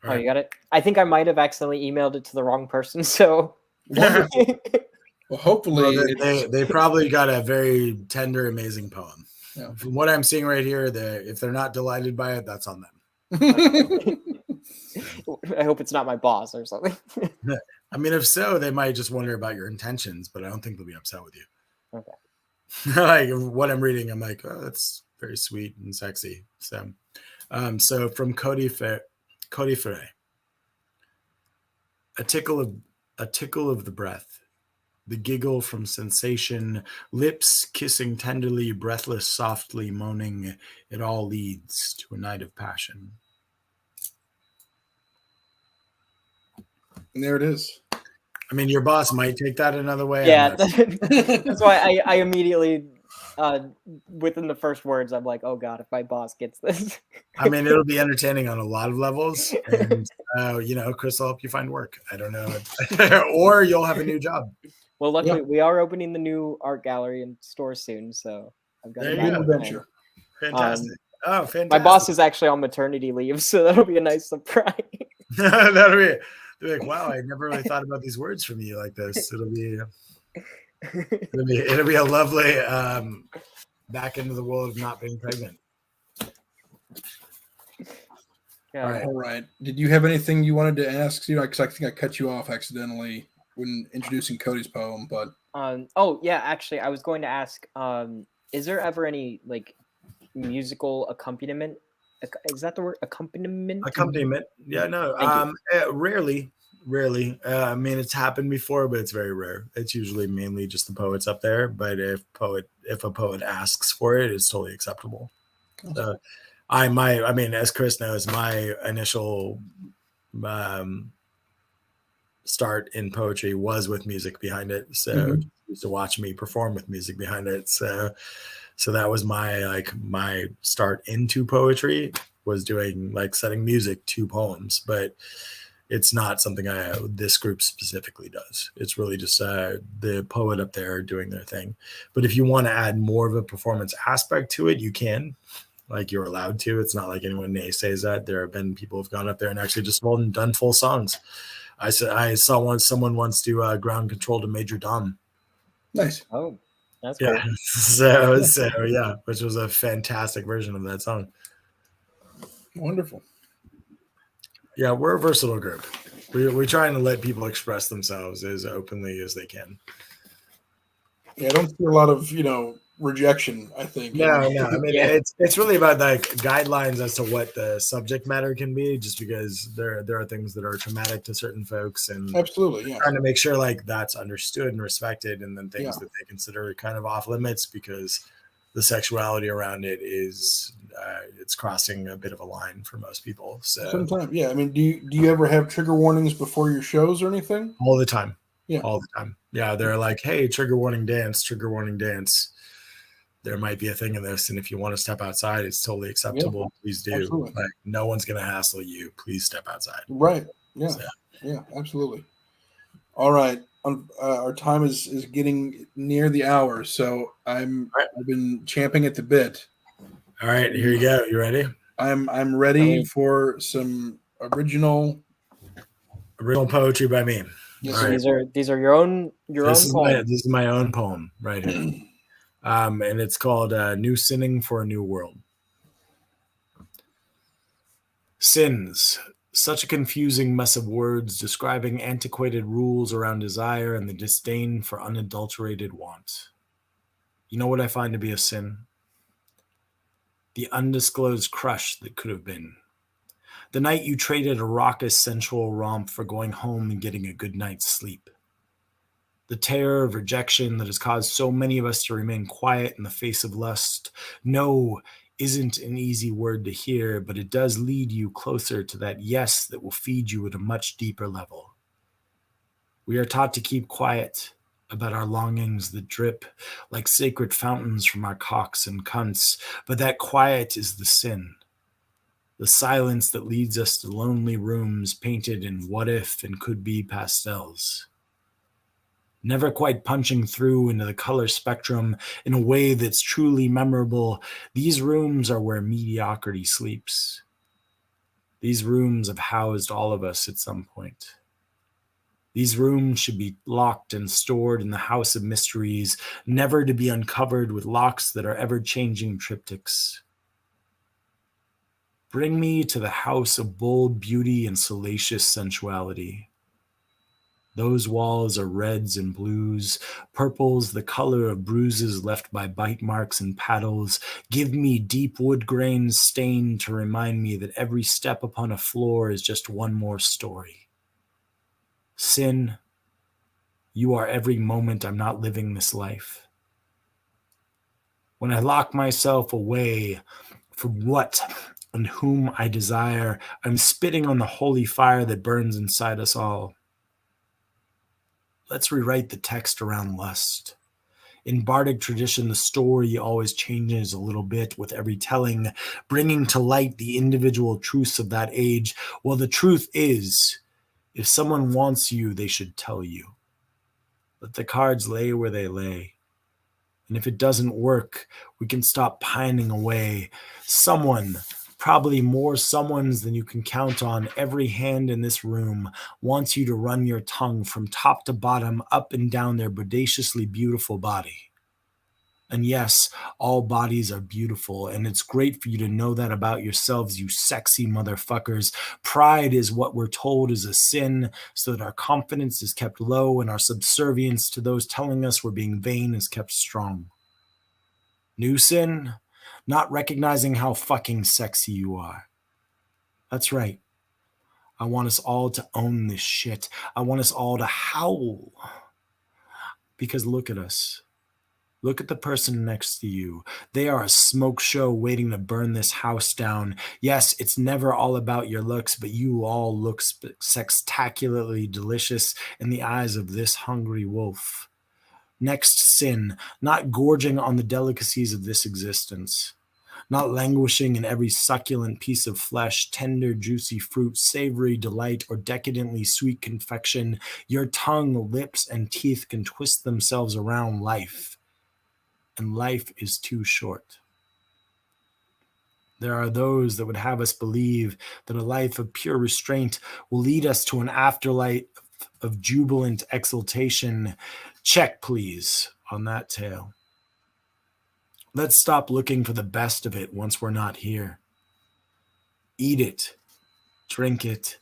Oh, you got it? I think I might have accidentally emailed it to the wrong person, so... Well, hopefully... Well, they probably got a very tender, amazing poem. Yeah. From what I'm seeing right here, if they're not delighted by it, that's on them. I hope it's not my boss or something. I mean, if so, they might just wonder about your intentions, but I don't think they'll be upset with you. Okay. Like what I'm reading, I'm like, oh, that's very sweet and sexy. So from Cody Ferre, a tickle of the breath, the giggle from sensation, lips kissing tenderly, breathless, softly moaning. It all leads to a night of passion. And there it is. I mean, your boss might take that another way. Yeah, that's why I immediately, within the first words, I'm like, oh God, if my boss gets this. I mean, it'll be entertaining on a lot of levels. And, Chris will help you find work. I don't know. Or you'll have a new job. Well, luckily, we are opening the new art gallery and store soon. So I've got an adventure. Fantastic. Fantastic. My boss is actually on maternity leave, so that'll be a nice surprise. That'll be it. They're like, wow, I never really thought about these words from you like this. It'll be a lovely back into the world of not being pregnant. Yeah. All right. Did you have anything you wanted to ask? Because I think I cut you off accidentally when introducing Cody's poem. But actually, I was going to ask: is there ever any musical accompaniment? Is that the word? Accompaniment? Accompaniment. Yeah, no. Rarely. I mean, it's happened before, but it's very rare. It's usually mainly just the poets up there. But if a poet asks for it, it's totally acceptable. As Chris knows, my initial start in poetry was with music behind it. So he used to watch me perform with music behind it. So that was my start into poetry, was doing setting music to poems, but it's not something this group specifically does. It's really just the poet up there doing their thing. But if you want to add more of a performance aspect to it, you can. You're allowed to. It's not like anyone naysays that. There have been people who've gone up there and actually just done full songs. I saw someone once do ground control to Major Dom. Nice. Oh. That's cool. Yeah. So yeah, which was a fantastic version of that song. Wonderful. Yeah, we're a versatile group. We're trying to let people express themselves as openly as they can. Yeah, I don't see a lot of rejection, I think. No. I mean, it's really about like guidelines as to what the subject matter can be, just because there are things that are traumatic to certain folks, and absolutely, trying to make sure like that's understood and respected, and then things that they consider kind of off limits because the sexuality around it is it's crossing a bit of a line for most people. So sometimes, I mean, do you ever have trigger warnings before your shows or anything? All the time. Yeah, all the time. Yeah, they're like, hey, trigger warning dance. There might be a thing in this, and if you want to step outside, it's totally acceptable. Please do. Absolutely. Like, no one's gonna hassle you. Please step outside. Right. Yeah. Yeah. Absolutely. All right. Our time is getting near the hour, so I've been champing at the bit. All right, here you go. You ready? I'm ready for some original poetry by me. Yes, these are your own poems. This is my own poem right here. And it's called New Sinning for a New World. Sins. Such a confusing mess of words describing antiquated rules around desire and the disdain for unadulterated want. You know what I find to be a sin? The undisclosed crush that could have been. The night you traded a raucous sensual romp for going home and getting a good night's sleep. The terror of rejection that has caused so many of us to remain quiet in the face of lust. No isn't an easy word to hear, but it does lead you closer to that yes that will feed you at a much deeper level. We are taught to keep quiet about our longings that drip like sacred fountains from our cocks and cunts, but that quiet is the sin. The silence that leads us to lonely rooms painted in what if and could be pastels. Never quite punching through into the color spectrum in a way that's truly memorable, these rooms are where mediocrity sleeps. These rooms have housed all of us at some point. These rooms should be locked and stored in the house of mysteries, never to be uncovered with locks that are ever-changing triptychs. Bring me to the house of bold beauty and salacious sensuality. Those walls are reds and blues, purples the color of bruises left by bite marks and paddles. Give me deep wood grains stained to remind me that every step upon a floor is just one more story. Sin, you are every moment I'm not living this life. When I lock myself away from what and whom I desire, I'm spitting on the holy fire that burns inside us all. Let's rewrite the text around lust. In bardic tradition, the story always changes a little bit with every telling, bringing to light the individual truths of that age. Well, the truth is, if someone wants you, they should tell you. Let the cards lay where they lay. And if it doesn't work, we can stop pining away. Someone, probably more someones than you can count on, every hand in this room wants you to run your tongue from top to bottom, up and down their bodaciously beautiful body. And yes, all bodies are beautiful, and it's great for you to know that about yourselves, you sexy motherfuckers. Pride is what we're told is a sin, so that our confidence is kept low and our subservience to those telling us we're being vain is kept strong. New sin? Not recognizing how fucking sexy you are. That's right. I want us all to own this shit. I want us all to howl. Because look at us. Look at the person next to you. They are a smoke show waiting to burn this house down. Yes, it's never all about your looks, but you all look spectacularly delicious in the eyes of this hungry wolf. Next sin, not gorging on the delicacies of this existence. Not languishing in every succulent piece of flesh, tender, juicy fruit, savory delight, or decadently sweet confection. Your tongue, lips, and teeth can twist themselves around life. And life is too short. There are those that would have us believe that a life of pure restraint will lead us to an afterlife of jubilant exultation. Check, please, on that tale. Let's stop looking for the best of it once we're not here. Eat it, drink it,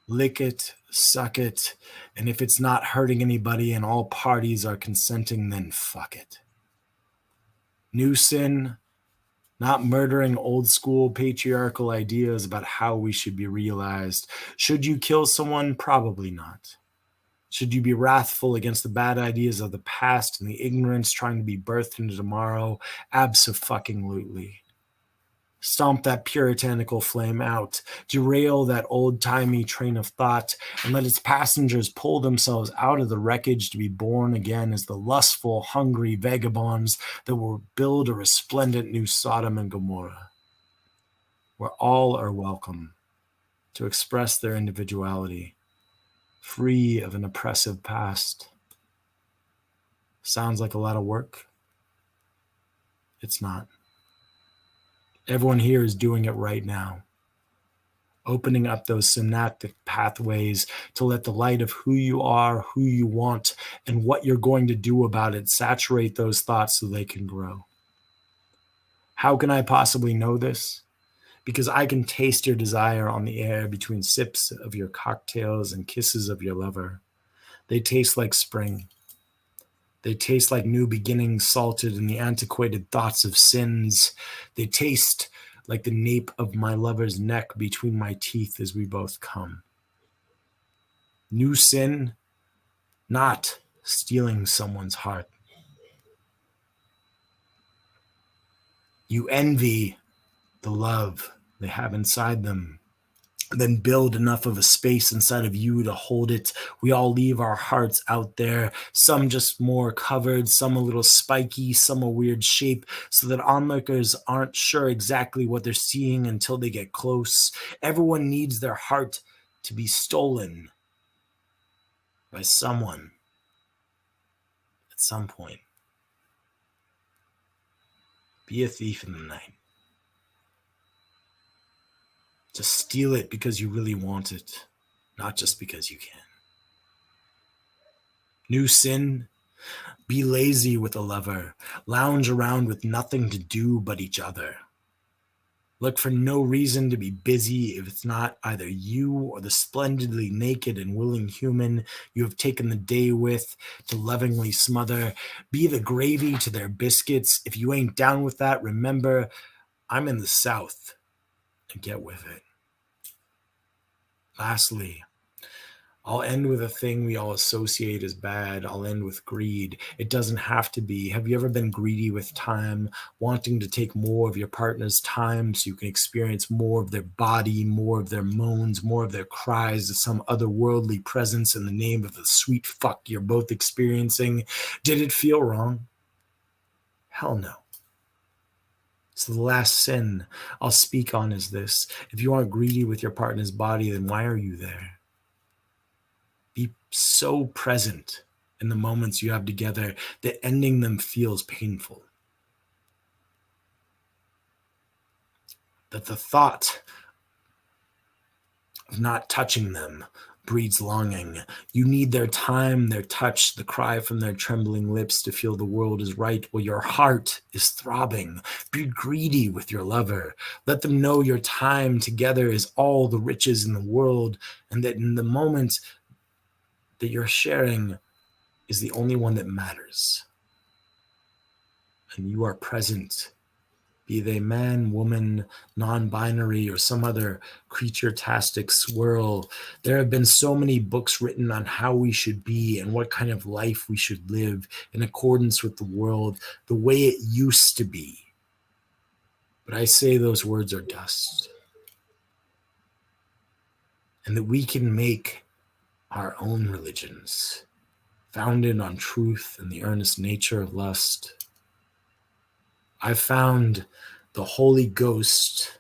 lick it, suck it, and if it's not hurting anybody and all parties are consenting, then fuck it. New sin, not murdering old school patriarchal ideas about how we should be realized. Should you kill someone? Probably not. Should you be wrathful against the bad ideas of the past and the ignorance trying to be birthed into tomorrow? Abso-fucking-lutely. Stomp that puritanical flame out, derail that old-timey train of thought, and let its passengers pull themselves out of the wreckage to be born again as the lustful, hungry vagabonds that will build a resplendent new Sodom and Gomorrah, where all are welcome to express their individuality, free of an oppressive past. Sounds like a lot of work? It's not. Everyone here is doing it right now, opening up those synaptic pathways to let the light of who you are, who you want, and what you're going to do about it saturate those thoughts so they can grow. How can I possibly know this? Because I can taste your desire on the air between sips of your cocktails and kisses of your lover. They taste like spring. They taste like new beginnings salted in the antiquated thoughts of sins. They taste like the nape of my lover's neck between my teeth as we both come. New sin, not stealing someone's heart. You envy the love they have inside them, then build enough of a space inside of you to hold it. We all leave our hearts out there, some just more covered, some a little spiky, some a weird shape, so that onlookers aren't sure exactly what they're seeing until they get close. Everyone needs their heart to be stolen by someone at some point. Be a thief in the night. Just steal it because you really want it, not just because you can. New sin, be lazy with a lover. Lounge around with nothing to do but each other. Look for no reason to be busy if it's not either you or the splendidly naked and willing human you have taken the day with to lovingly smother. Be the gravy to their biscuits. If you ain't down with that, remember, I'm in the South. And get with it. Lastly, I'll end with a thing we all associate as bad. I'll end with greed. It doesn't have to be. Have you ever been greedy with time, wanting to take more of your partner's time so you can experience more of their body, more of their moans, more of their cries as some otherworldly presence in the name of the sweet fuck you're both experiencing? Did it feel wrong? Hell no. So the last sin I'll speak on is this. If you aren't greedy with your partner's body, then why are you there? Be so present in the moments you have together that ending them feels painful. That the thought of not touching them breeds longing. You need their time, their touch, the cry from their trembling lips to feel the world is right while your heart is throbbing. Be greedy with your lover. Let them know your time together is all the riches in the world, and that in the moment that you're sharing is the only one that matters. And you are present. Be they man, woman, non-binary, or some other creature-tastic swirl. There have been so many books written on how we should be and what kind of life we should live in accordance with the world, the way it used to be. But I say those words are dust. And that we can make our own religions, founded on truth and the earnest nature of lust. I found the Holy Ghost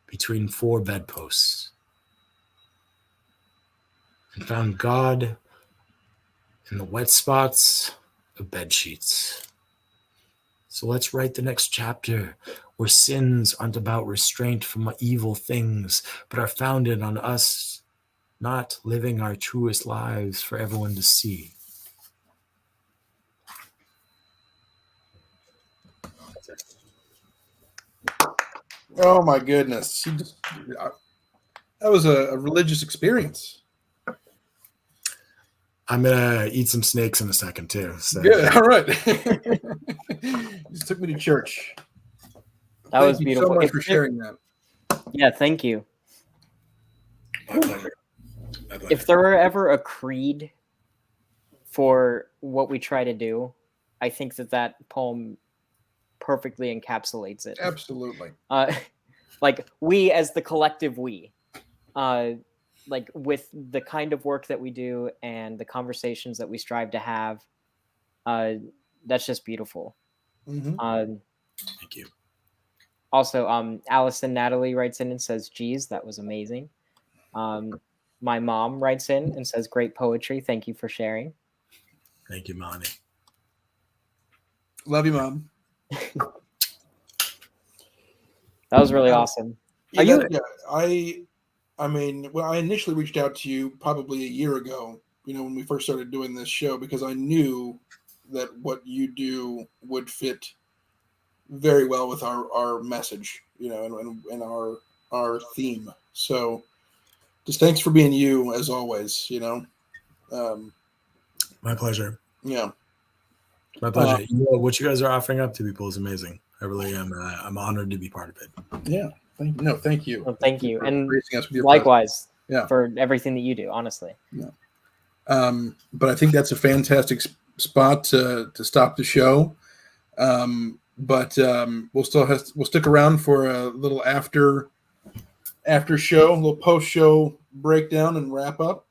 between four bedposts and found God in the wet spots of bed sheets. So let's write the next chapter where sins aren't about restraint from evil things, but are founded on us not living our truest lives for everyone to see. Oh my goodness. That was a religious experience. I'm going to eat some snakes in a second too. So. Good. All right. Just took me to church. That was beautiful. Thank you so much for sharing that. Yeah, thank you. My pleasure. If there were ever a creed for what we try to do, I think that poem perfectly encapsulates it. Absolutely. Like we as the collective we, like with the kind of work that we do and the conversations that we strive to have, that's just beautiful. Mm-hmm. Thank you. Also, Allison Natalie writes in and says, geez, that was amazing. My mom writes in and says, great poetry. Thank you for sharing. Thank you, Monty. Love you, Mom. That was really awesome. Yeah, I mean, well, I initially reached out to you probably a year ago, when we first started doing this show, because I knew that what you do would fit very well with our message, and our theme. So just thanks for being you as always, My pleasure. Yeah. My pleasure. What you guys are offering up to people is amazing. I really am. I'm honored to be part of it. Yeah. Thank you. Well, thank you. And likewise, presence. For everything that you do, honestly. Yeah. But I think that's a fantastic spot to stop the show. But we'll stick around for a little after show, a little post show breakdown and wrap up.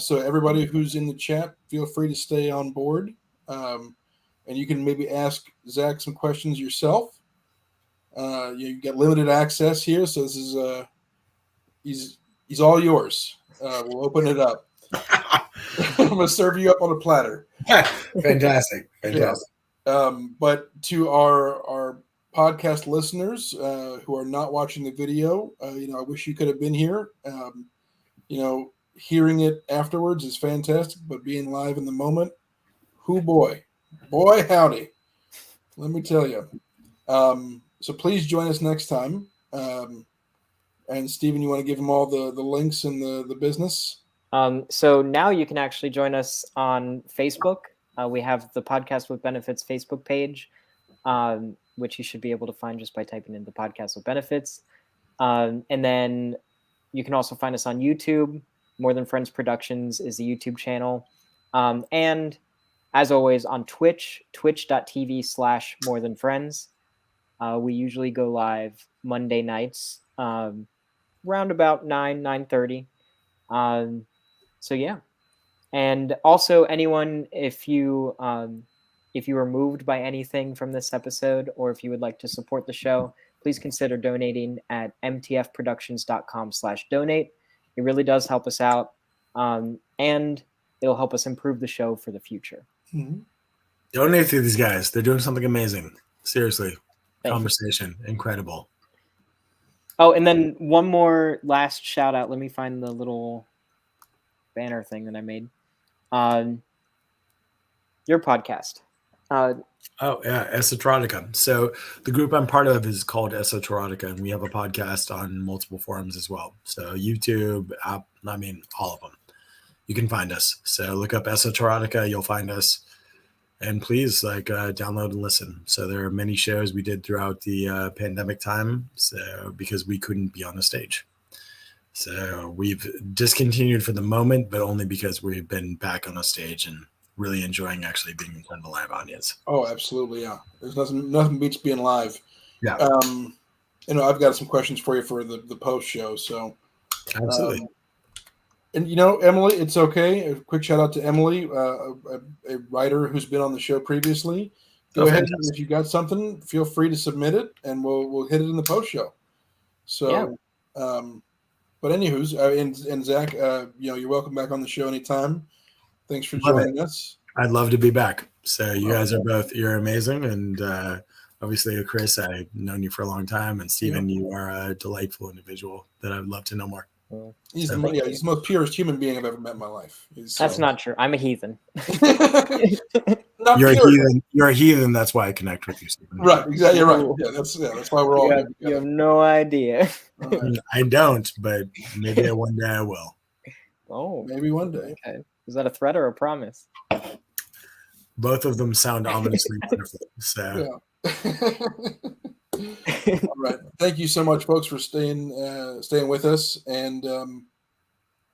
So everybody who's in the chat, feel free to stay on board. And you can maybe ask Zach some questions yourself. You get limited access here, so this is he's all yours. We'll open it up. I'm gonna serve you up on a platter. Fantastic. Yeah. But to our podcast listeners who are not watching the video, I wish you could have been here. Hearing it afterwards is fantastic, but being live in the moment, boy howdy, let me tell you. So please join us next time. And Stephen, you want to give them all the links and the business? So now you can actually join us on Facebook. We have the Podcast with Benefits Facebook page, which you should be able to find just by typing in the Podcast with Benefits. And then you can also find us on YouTube. More Than Friends Productions is the YouTube channel. And as always, on Twitch, twitch.tv/More Than Friends. We usually go live Monday nights, around about 9:30. So yeah. And also, anyone, if you were moved by anything from this episode, or if you would like to support the show, please consider donating at mtfproductions.com/donate. It really does help us out, and it'll help us improve the show for the future. Mm-hmm. Donate to these guys. They're doing something amazing. Seriously. Conversation. Incredible. Oh, and then one more last shout out. Let me find the little banner thing that I made. Your podcast. Esoterotica. So the group I'm part of is called Esoterotica, and we have a podcast on multiple forums as well. So YouTube, all of them. You can find us. So look up Esoterotica, you'll find us. And please download and listen. So there are many shows we did throughout the pandemic time, so because we couldn't be on the stage. So we've discontinued for the moment, but only because we've been back on the stage and really enjoying actually being in front of a live audience. Oh, absolutely, yeah. There's nothing beats being live. Yeah. I've got some questions for you for the post show. So absolutely. And Emily, it's okay. A quick shout out to Emily, a writer who's been on the show previously. Go ahead, if you got something, feel free to submit it, and we'll hit it in the post show. So, yeah. But anywho's, and Zach, you're welcome back on the show anytime. Thanks for joining us. I'd love to be back. So you guys you're amazing, and obviously, Chris, I've known you for a long time, and Stephen, you are a delightful individual that I'd love to know more. He's the most purest human being I've ever met in my life. That's not true. I'm a heathen. You're a heathen. You're a heathen. That's why I connect with you, Stephen. Right. Exactly. You're right. Yeah. That's why we're all. You have no idea. I don't, but maybe one day I will. Oh, maybe one day. Okay. Is that a threat or a promise? Both of them sound ominously wonderful. So, all right. Thank you so much, folks, for staying with us, and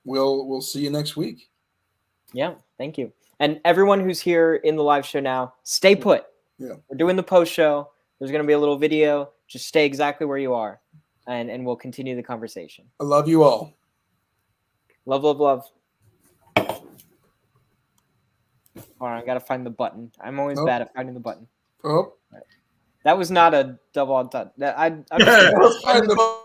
we'll see you next week. Yeah, thank you. And everyone who's here in the live show now, stay put. Yeah, we're doing the post show. There's going to be a little video. Just stay exactly where you are, and we'll continue the conversation. I love you all. Love, love, love. All right, I got to find the button. I'm always bad at finding the button. Oh. Right. That was not a double entendre. I'm find the button.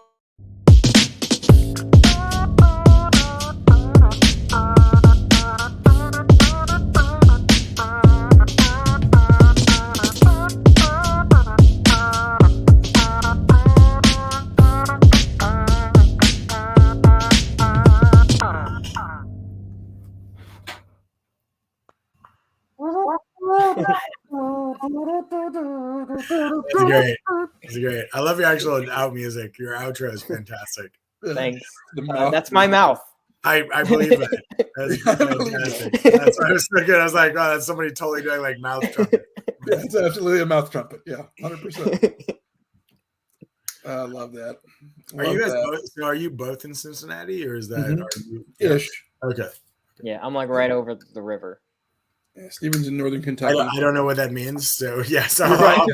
It's great. It's great. I love your actual out music. Your outro is fantastic. Thanks. That's my mouth. I believe that. That's fantastic. That's what I was thinking. I was like, oh, that's somebody totally doing like mouth trumpet. It's absolutely a mouth trumpet. Yeah, 100%. I love that. Are you both in Cincinnati, or is that ish? Okay. Yeah, I'm like right over the river. Yeah, Steven's in northern Kentucky. I don't know what that means. So yes, right.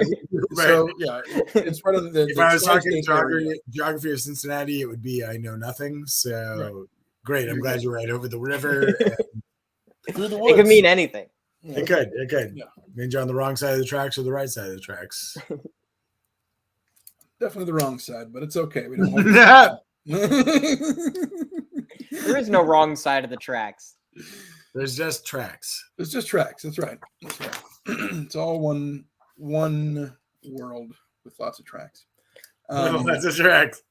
So yeah, it's part of the. If I was talking geography of Cincinnati, it would be I know nothing. So great. I'm glad you're right over the river. Through the woods. It could mean anything. Yeah. It could. Yeah. Means you're on the wrong side of the tracks or the right side of the tracks. Definitely the wrong side, but it's okay. We don't There is no wrong side of the tracks. There's just tracks. It's just tracks. That's right. It's all one world with lots of tracks. Lots of tracks.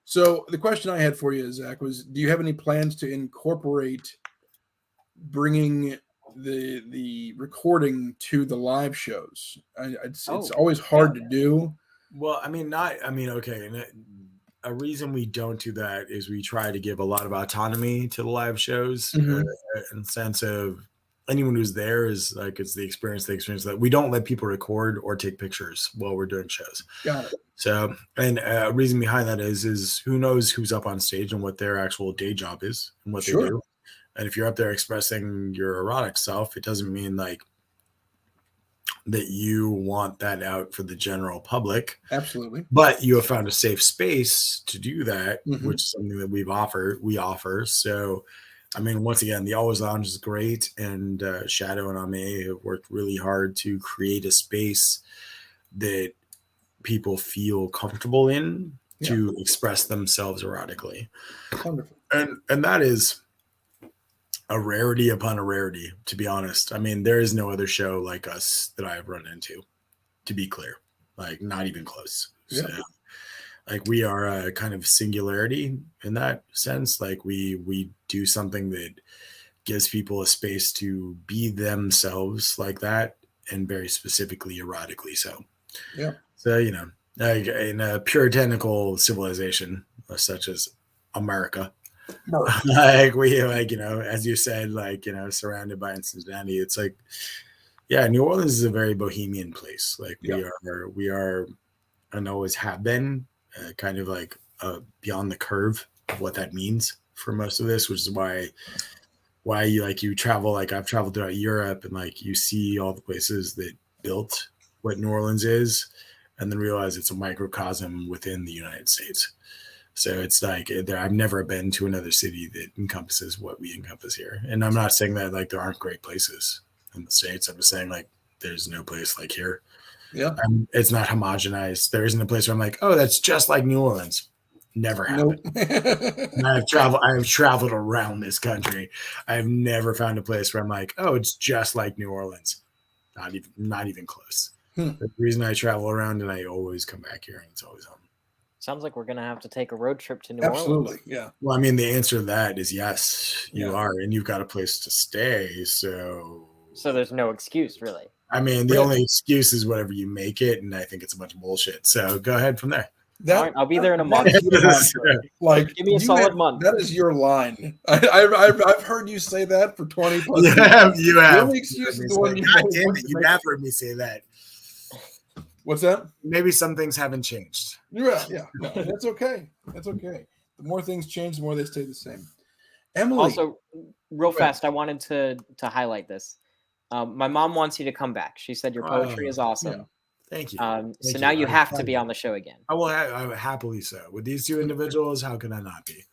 So the question I had for you, Zach, was: do you have any plans to incorporate bringing the recording to the live shows? It's always hard to do. Well, okay. And a reason we don't do that is we try to give a lot of autonomy to the live shows in the sense of anyone who's there is like, it's the experience that we don't let people record or take pictures while we're doing shows. Got it. So, and a reason behind that is who knows who's up on stage and what their actual day job is and what they do. And if you're up there expressing your erotic self, it doesn't mean like that you want that out for the general public. Absolutely. But you have found a safe space to do that, which is something that we offer. So, I mean, once again, the Always Lounge is great. And Shadow and Ame have worked really hard to create a space that people feel comfortable in to express themselves erotically. Wonderful. And that is a rarity upon a rarity, to be honest. I mean, there is no other show like us that I have run into, to be clear, like not even close. Yeah. So, like we are a kind of singularity in that sense. Like we do something that gives people a space to be themselves like that, and very specifically erotically so. Yeah. So, you know, like in a puritanical civilization such as America, like we like, you know, as you said, like, you know, surrounded by Cincinnati, it's like, yeah, New Orleans is a very bohemian place. Like we are and always have been kind of like beyond the curve of what that means for most of this, which is why you travel, like I've traveled throughout Europe and like you see all the places that built what New Orleans is and then realize it's a microcosm within the United States. So it's like I've never been to another city that encompasses what we encompass here. And I'm not saying that like there aren't great places in the States. I'm just saying like there's no place like here. Yeah. It's not homogenized. There isn't a place where I'm like, oh, that's just like New Orleans. Never happened. Nope. I have traveled around this country. I've never found a place where I'm like, oh, it's just like New Orleans. Not even close. The reason I travel around and I always come back here and it's always home. Sounds like we're going to have to take a road trip to New Orleans. Absolutely, yeah. Well, I mean, the answer to that is yes, you are, and you've got a place to stay. So there's no excuse, really. I mean, the only excuse is whatever you make it, and I think it's a bunch of bullshit. So go ahead from there. All right, I'll be there in a month. Like, give me a solid month. That is your line. I've heard you say that for 20 plus years. You have. The only excuse is the one you God damn it, you have heard me say that. What's that? Maybe some things haven't changed. Yeah. No, that's okay. That's okay. The more things change, the more they stay the same. Emily. Also, real fast, I wanted to highlight this. My mom wants you to come back. She said your poetry is awesome. Yeah. Thank you. So now you have to be on the show again. I will happily so. With these two individuals, how can I not be?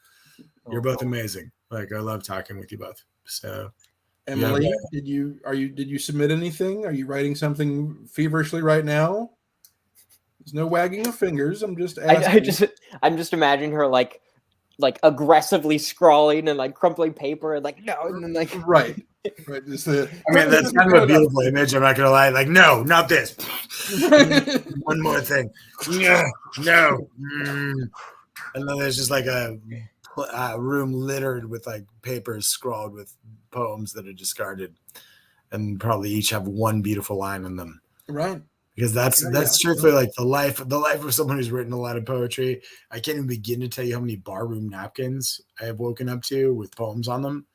You're both amazing. Like, I love talking with you both. So, Emily, did you submit anything? Are you writing something feverishly right now? There's no wagging of fingers. I'm just asking. I'm just imagining her like aggressively scrawling and like crumpling paper and like no, and then like right. That's kind of a beautiful image. I'm not gonna lie. Like, no, not this. One more thing. No. And then there's just like a room littered with like papers scrawled with poems that are discarded, and probably each have one beautiful line in them. Right. Because that's truthfully like the life of someone who's written a lot of poetry. I can't even begin to tell you how many barroom napkins I have woken up to with poems on them.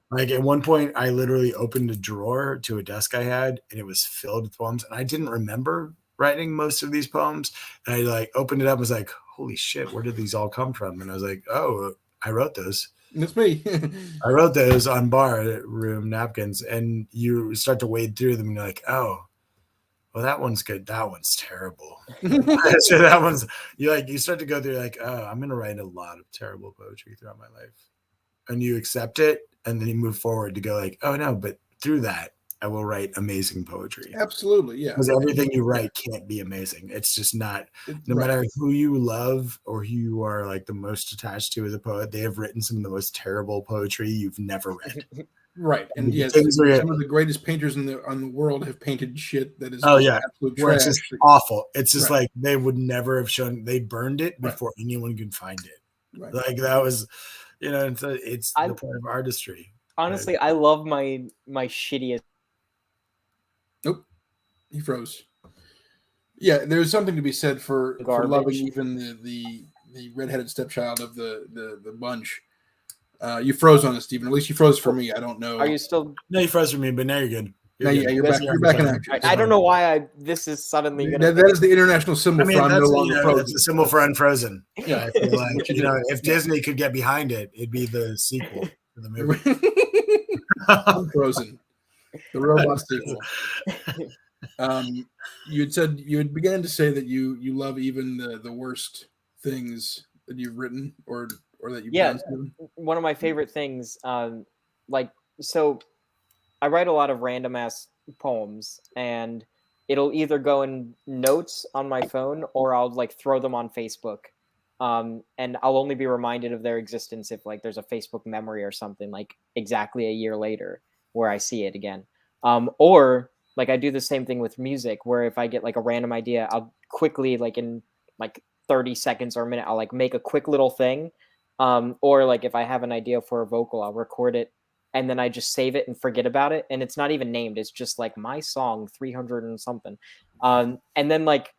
Like, at one point, I literally opened a drawer to a desk I had, and it was filled with poems. And I didn't remember writing most of these poems. And I like opened it up and was like, holy shit, where did these all come from? And I was like, oh, I wrote those. That's me. I wrote those on barroom napkins. And you start to wade through them and you're like, oh, well, that one's good. That one's terrible. So that one's, you start to go through like, oh, I'm going to write a lot of terrible poetry throughout my life. And you accept it. And then you move forward to go like, oh no, but through that, I will write amazing poetry. Absolutely, yeah. Because everything you write can't be amazing. It's just not, no matter who you love or who you are like the most attached to as a poet, they have written some of the most terrible poetry you've never read. Right. And yes, some of the greatest painters on the world have painted shit that is absolute trash. It's just awful. It's just like they would never have shown, they burned it before anyone could find it. Right. Like that was, it's the point of artistry. Honestly, I love my shittiest. Nope, he froze. Yeah, there's something to be said for loving even the redheaded stepchild of the bunch. You froze on us, Stephen. At least you froze for me. I don't know. Are you still? No, you froze for me, but now you're good. You're back. You're back in action. I don't know why this is suddenly. That is the international symbol for I'm no longer frozen. It's a symbol for unfrozen. Yeah, I feel like if Disney could get behind it, it'd be the sequel to the movie. Unfrozen, the robot sequel. You had began to say that you love even the worst things that you've written or that you've done. One of my favorite things, so. I write a lot of random ass poems, and it'll either go in notes on my phone or I'll like throw them on Facebook. And I'll only be reminded of their existence if like there's a Facebook memory or something like exactly a year later where I see it again. Or like I do the same thing with music where if I get like a random idea, I'll quickly like in like 30 seconds or a minute, I'll like make a quick little thing. Or like if I have an idea for a vocal, I'll record it. And then I just save it and forget about it. And it's not even named. It's just like my song 300 and something. And then like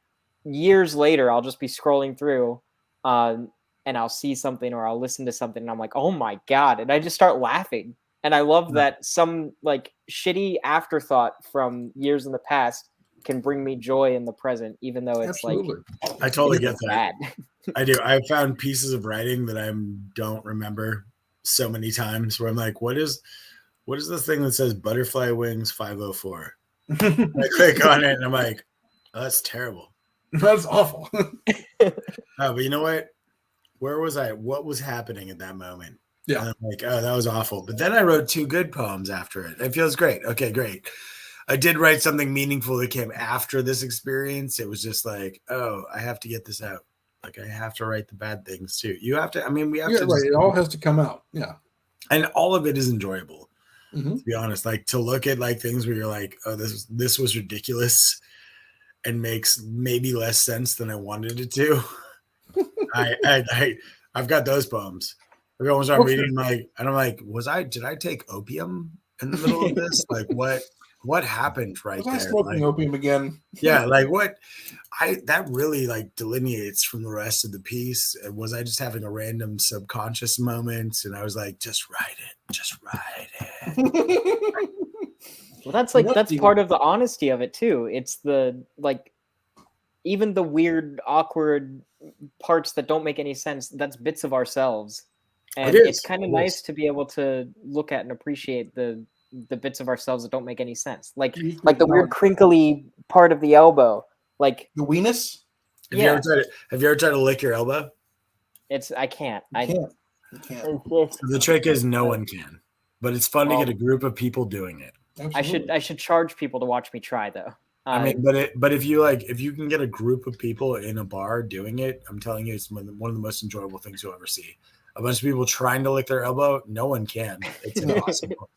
years later, I'll just be scrolling through and I'll see something or I'll listen to something. And I'm like, oh my God. And I just start laughing. And I love that some like shitty afterthought from years in the past can bring me joy in the present, even though it's like, I totally get that. I do. I've found pieces of writing that I don't remember so many times where I'm like, what is this thing that says butterfly wings 504? I click on it and I'm like, oh, that's terrible. That's awful. But you know what? Where was I? What was happening at that moment? Yeah. And I'm like, oh, that was awful. But then I wrote 2 good poems after it. It feels great. Okay, great. I did write something meaningful that came after this experience. It was just like, oh, I have to get this out. Like I have to write the bad things too. You have to. I mean, we have to. Right. It all has to come out. Yeah. And all of it is enjoyable. To be honest, like to look at like things where you're like, oh, this was ridiculous, and makes maybe less sense than I wanted it to. I've got those poems. Every almost I'm reading like, and I'm like, did I take opium in the middle of this? Like what? what happened right was there? I smoking opium again? Yeah, like what? That really like delineates from the rest of the piece. Was I just having a random subconscious moment, and I was like, just write it. Well, that's part of the honesty of it too. It's the like, even the weird, awkward parts that don't make any sense. That's bits of ourselves, and it's kind of nice to be able to look at and appreciate the bits of ourselves that don't make any sense, like the weird crinkly part of the elbow, like the weenus. Have you ever tried to lick your elbow? I can't. You can't. The trick is no one can, but it's fun to get a group of people doing it. Absolutely. I should charge people to watch me try though. I mean, but if you can get a group of people in a bar doing it, I'm telling you, it's one of the most enjoyable things you'll ever see. A bunch of people trying to lick their elbow, no one can. It's impossible.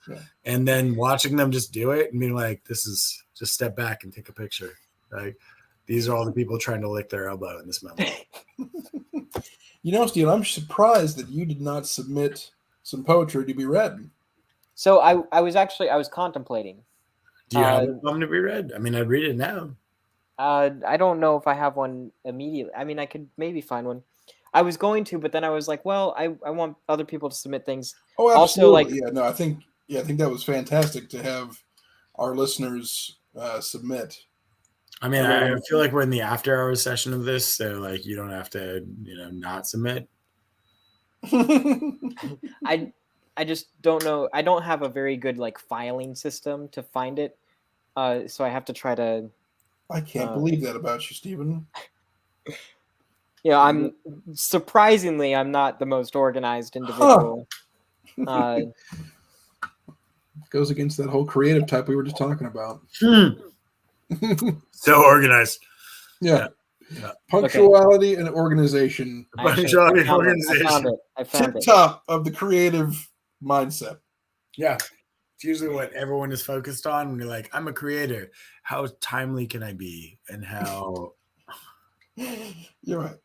And then watching them just do it and being like, this is just step back and take a picture. Like, these are all the people trying to lick their elbow in this moment. You know, Steve, I'm surprised that you did not submit some poetry to be read. So I was contemplating. Do you have one to be read? I mean, I'd read it now. I don't know if I have one immediately. I mean, I could maybe find one. I was going to, but then I was like, well, I want other people to submit things. Oh, absolutely. Also, I think that was fantastic to have our listeners submit. I mean, I feel like we're in the after hours session of this, so like you don't have to, not submit. I just don't know. I don't have a very good like filing system to find it, so I have to try to. I can't believe that about you, Stephen. Yeah, I'm not the most organized individual. Goes against that whole creative type we were just talking about. So organized. Yeah. Punctuality and organization. Punctuality and organization. I found it. Tip top of the creative mindset. Yeah. It's usually what everyone is focused on when you're like, I'm a creator. How timely can I be? And how you're right.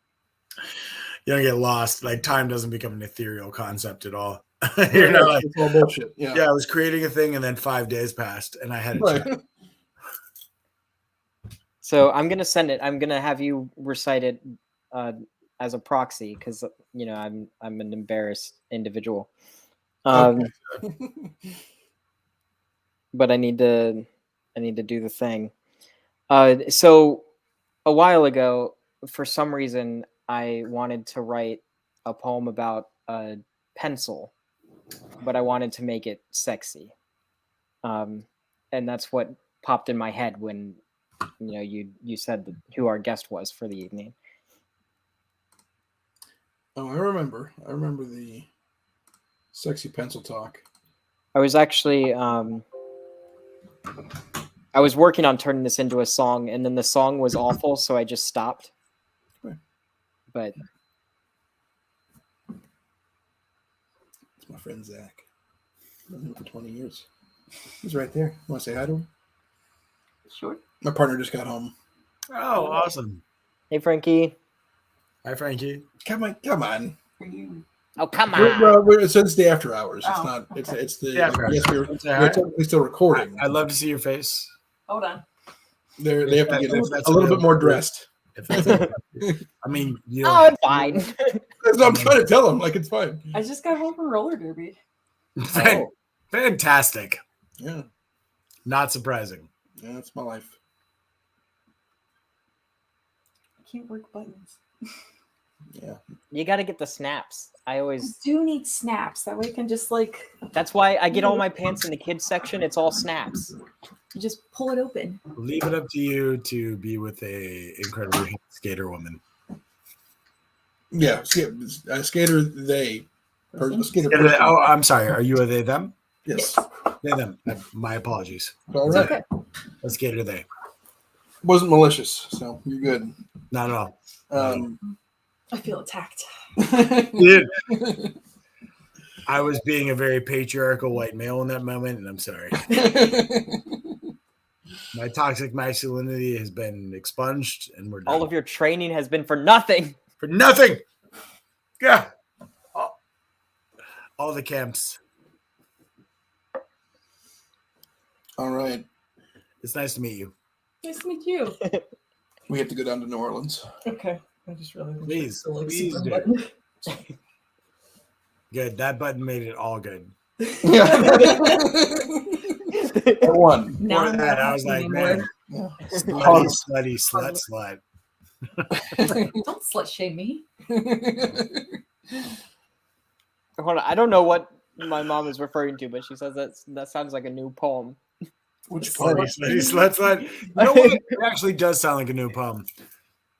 You don't get lost. Like, time doesn't become an ethereal concept at all. You're not like, it's all bullshit. Yeah, I was creating a thing and then 5 days passed and I had it checked. So I'm gonna send it. I'm gonna have you recite it as a proxy because I'm an embarrassed individual. But I need to do the thing. So a while ago, for some reason, I wanted to write a poem about a pencil, but I wanted to make it sexy. And that's what popped in my head when you said who our guest was for the evening. Oh, I remember the sexy pencil talk. I was actually I was working on turning this into a song, and then the song was awful, so I just stopped. Okay. But it's my friend Zach. I've known him for 20 years. He's right there. You want to say hi to him? Sure. My partner just got home. Oh, awesome. Hey, Frankie. Hi, Frankie. Come on. Oh, come on. It's the after hours. It's not. Okay. It's the. Yeah, yes, we're technically still recording. I'd love to see your face. Hold on. They have to get a little bit more dressed. I mean, it's fine. I'm trying to tell him it's fine. I just got home from roller derby. Fantastic. Yeah. Not surprising. Yeah, that's my life. I can't work buttons. Yeah. You got to get the snaps. I do need snaps. That way I can just That's why I get all my pants in the kids section. It's all snaps. You just pull it open. Leave it up to you to be with a incredibly hot skater woman. Yeah, skater they. Oh, I'm sorry. Are you a they them? Yes. They them. My apologies. All right. Okay. A skater they. Wasn't malicious, so you're good. Not at all. I feel attacked. I was being a very patriarchal white male in that moment, and I'm sorry. My toxic masculinity has been expunged, and we're done. All of your training has been for nothing. For nothing. Yeah. All the camps. All right. It's nice to meet you. Nice to meet you. We have to go down to New Orleans. Okay. I just realized. Please do. Good. That button made it all good. Yeah. One. Now Before that, I was like, man, Yeah. slutty, slut. Don't slut shame me. Hold on, I don't know what my mom is referring to, but she says that sounds like a new poem. Which part? Slutty, slut. You know what? It actually does sound like a new poem. I'm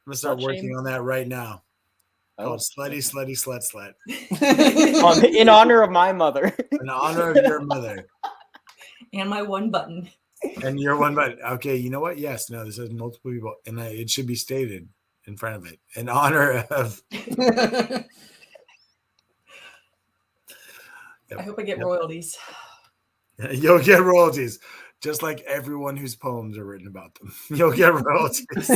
gonna start Slut working shame? on that right now. Oh. Called Slutty, Slut. In honor of my mother. In honor of your mother. And my one button. And your one button. Okay, you know what? Yes, no, this has multiple people. And it should be stated in front of it. In honor of. I hope I get royalties. You'll get royalties. Just like everyone whose poems are written about them. You'll get royalties.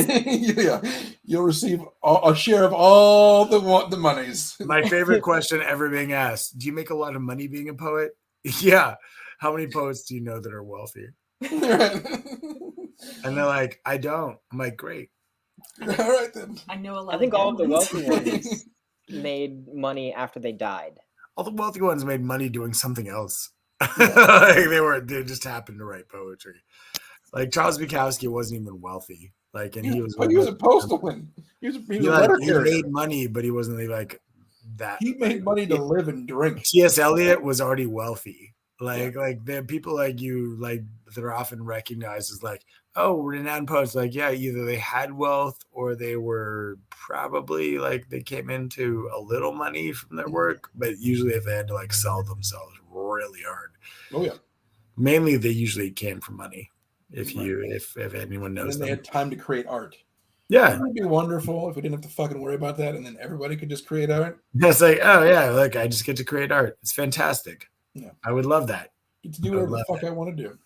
Yeah. You'll receive a share of all the monies. My favorite question ever being asked: do you make a lot of money being a poet? Yeah. How many poets do you know that are wealthy? And they're like, I don't. I'm like, great. All right then. I know a lot. I think all of the ones. wealthy ones made money after they died. All the wealthy ones made money doing something else. Like they just happened to write poetry. Like Charles Bukowski wasn't even wealthy. Like, and he was a postman. He was a letter carrier. He made money, but he wasn't like that. He made money to live and drink. T.S. Eliot was already wealthy. Like there are people like you, like that are often recognized as like, oh, renowned poets. Like, yeah, either they had wealth or they were probably like they came into a little money from their work, but usually if they had to like sell themselves really hard. Oh yeah. Mainly they usually came from money. If anyone knows And they had time to create art. Yeah. Wouldn't it be wonderful if we didn't have to fucking worry about that and then everybody could just create art? It's like, oh yeah, look, I just get to create art. It's fantastic. Yeah. I would love that. Get to do whatever the fuck I want to do.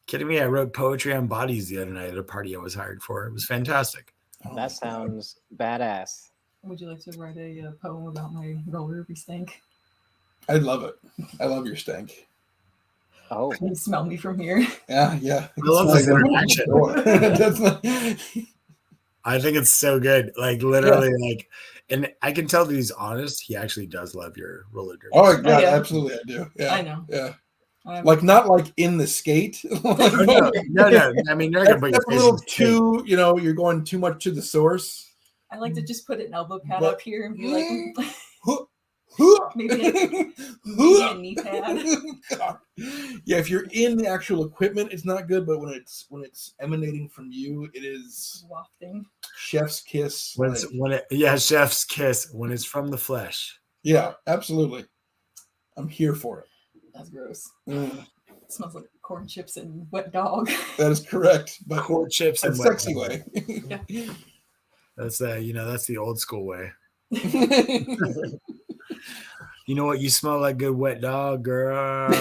Kidding me? I wrote poetry on bodies the other night at a party I was hired for. It was fantastic. Oh That sounds badass. Would you like to write a poem about my roller stink? I love it. I love your stank. Oh, Can you smell me from here? Yeah. I love this interaction. That's not... I think it's so good. Like literally, like, and I can tell that he's honest. He actually does love your roller derby. Oh yeah, yeah. absolutely, I do. Yeah, I know. Yeah, like not like in the skate. No. I mean, you're not gonna put your That's a little too. You know, you're going too much to the source. I like to just put an elbow pad But- up here and be like, maybe Yeah, a knee pad. if you're in the actual equipment, it's not good. But when it's emanating from you, it is Wafting. chef's kiss. Chef's kiss when it's from the flesh. Yeah, absolutely. I'm here for it. That's gross. Mm, It smells like corn chips and wet dog. that is correct. But Corn chips in a and sexy wet way. That's that's the old school way. You know what? You smell like good wet dog, girl. A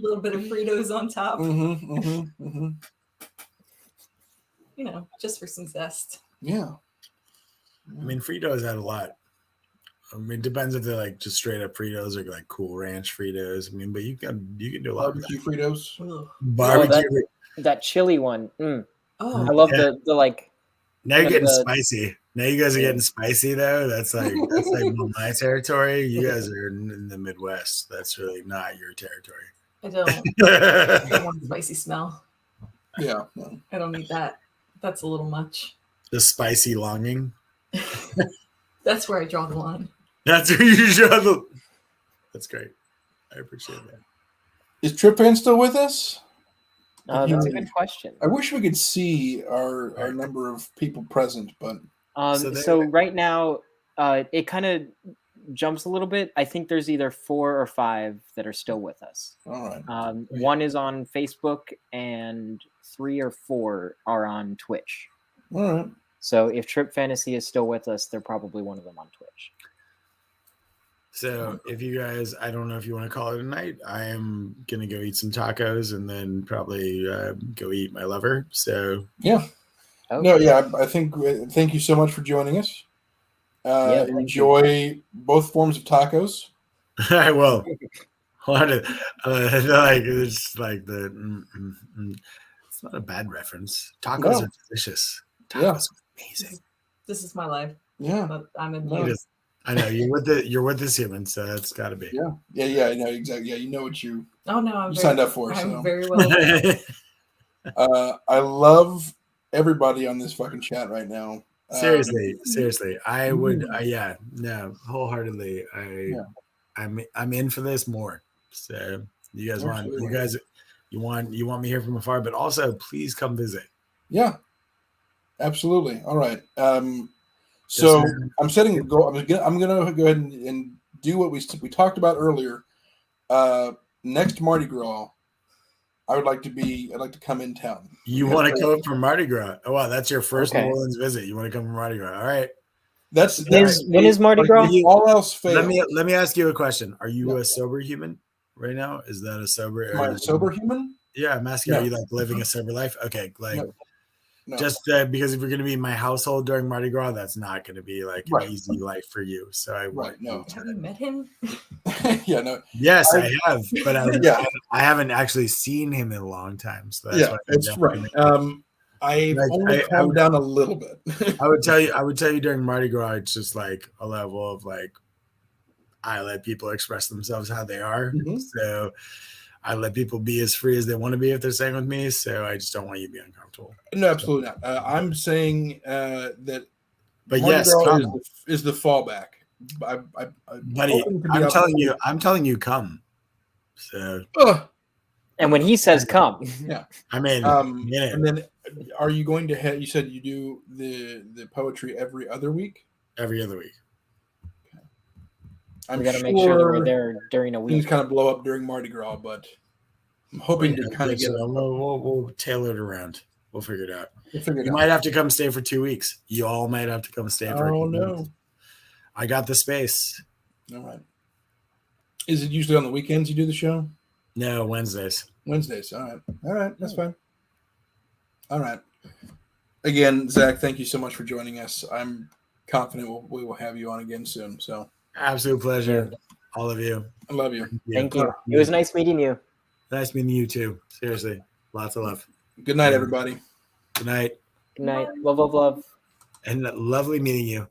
little bit of Fritos on top. You know, just for some zest. Yeah. I mean, Fritos had a lot. I mean, it depends if they're like just straight up Fritos or like Cool Ranch Fritos. I mean, but you can do a lot Barbecue Fritos. Ugh. barbecue. that chili one. I Oh, love the like. Now you're getting the- spicy. Now you guys are getting spicy though. That's like my territory. You guys are in the Midwest. That's really not your territory. I don't want the spicy smell. Yeah. I don't need that. That's a little much. The spicy longing. That's where I draw the line. That's where you draw the. That's great. I appreciate that. Is Trip Fan still with us? That's a good question. I wish we could see our number of people present, but So right now, it kind of jumps a little bit. I think there's either 4 or 5 that are still with us. all right. One is on Facebook, and 3 or 4 are on Twitch. All right. So if Trip Fantasy is still with us, they're probably one of them on Twitch. So if you guys, I don't know if you want to call it a night. I am gonna go eat some tacos and then probably go eat my lover. So Yeah. Okay. No, yeah. I think. Thank you so much for joining us. Thank you. Enjoy both forms of tacos. I will. Like it's like the It's not a bad reference. Tacos are delicious. Tacos are amazing. This is my life. Yeah, But I'm in It love. is. I know you're with this human, so it's got to be. Yeah. I know exactly. Yeah, you know what you Oh no, I'm signed up for. I'm So very well aware. I love everybody on this fucking chat right now. Seriously, I would. Wholeheartedly. I'm in for this more. So you guys you want me here from afar, but also please come visit. Yeah, absolutely. All right. So I'm setting a goal. I'm gonna go ahead and do what we talked about earlier. Next Mardi Gras, I'd like to come in town. You want to come from Mardi Gras? Oh wow, that's your first New Orleans visit. You want to come from Mardi Gras? All right. When is Mardi Gras? All else fails. Let me ask you a question. Are you a sober human right now? Is that a sober? Am I a sober human? Yeah, I'm asking. Are you like living a sober life? Okay, like. No. Just because if you're going to be in my household during Mardi Gras, that's not going to be like an easy life for you. So I Have you met him? Yeah, no. Yes, I have, but I haven't actually seen him in a long time. So that's why it's right. I've only calmed down a little bit. I would tell you during Mardi Gras, it's just like a level of like I let people express themselves how they are. Mm-hmm. So I let people be as free as they want to be if they're staying with me. So I just don't want you to be uncomfortable. No, absolutely not. I'm saying that. But yes, is the fallback. Buddy, I'm telling you, come. So. And when he says come, I mean, and then are you going to? You said you do the poetry every other week. Every other week. We got to make sure that we're there during a week. Things kind of blow up during Mardi Gras, but I'm hoping to kind of get. We'll tailor it around. We'll figure it out. You might have to come stay for 2 weeks. You all might have to come stay for. Oh no! I got the space. All right. Is it usually on the weekends you do the show? No, Wednesdays. Wednesdays. All right. That's fine. All right. Again, Zach, thank you so much for joining us. I'm confident we will have you on again soon. So. Absolute pleasure. All of you. I love you. Thank you. It was nice meeting you. Nice meeting you too. Seriously. Lots of love. Good night, everybody. Good night. Good night. Love. And lovely meeting you.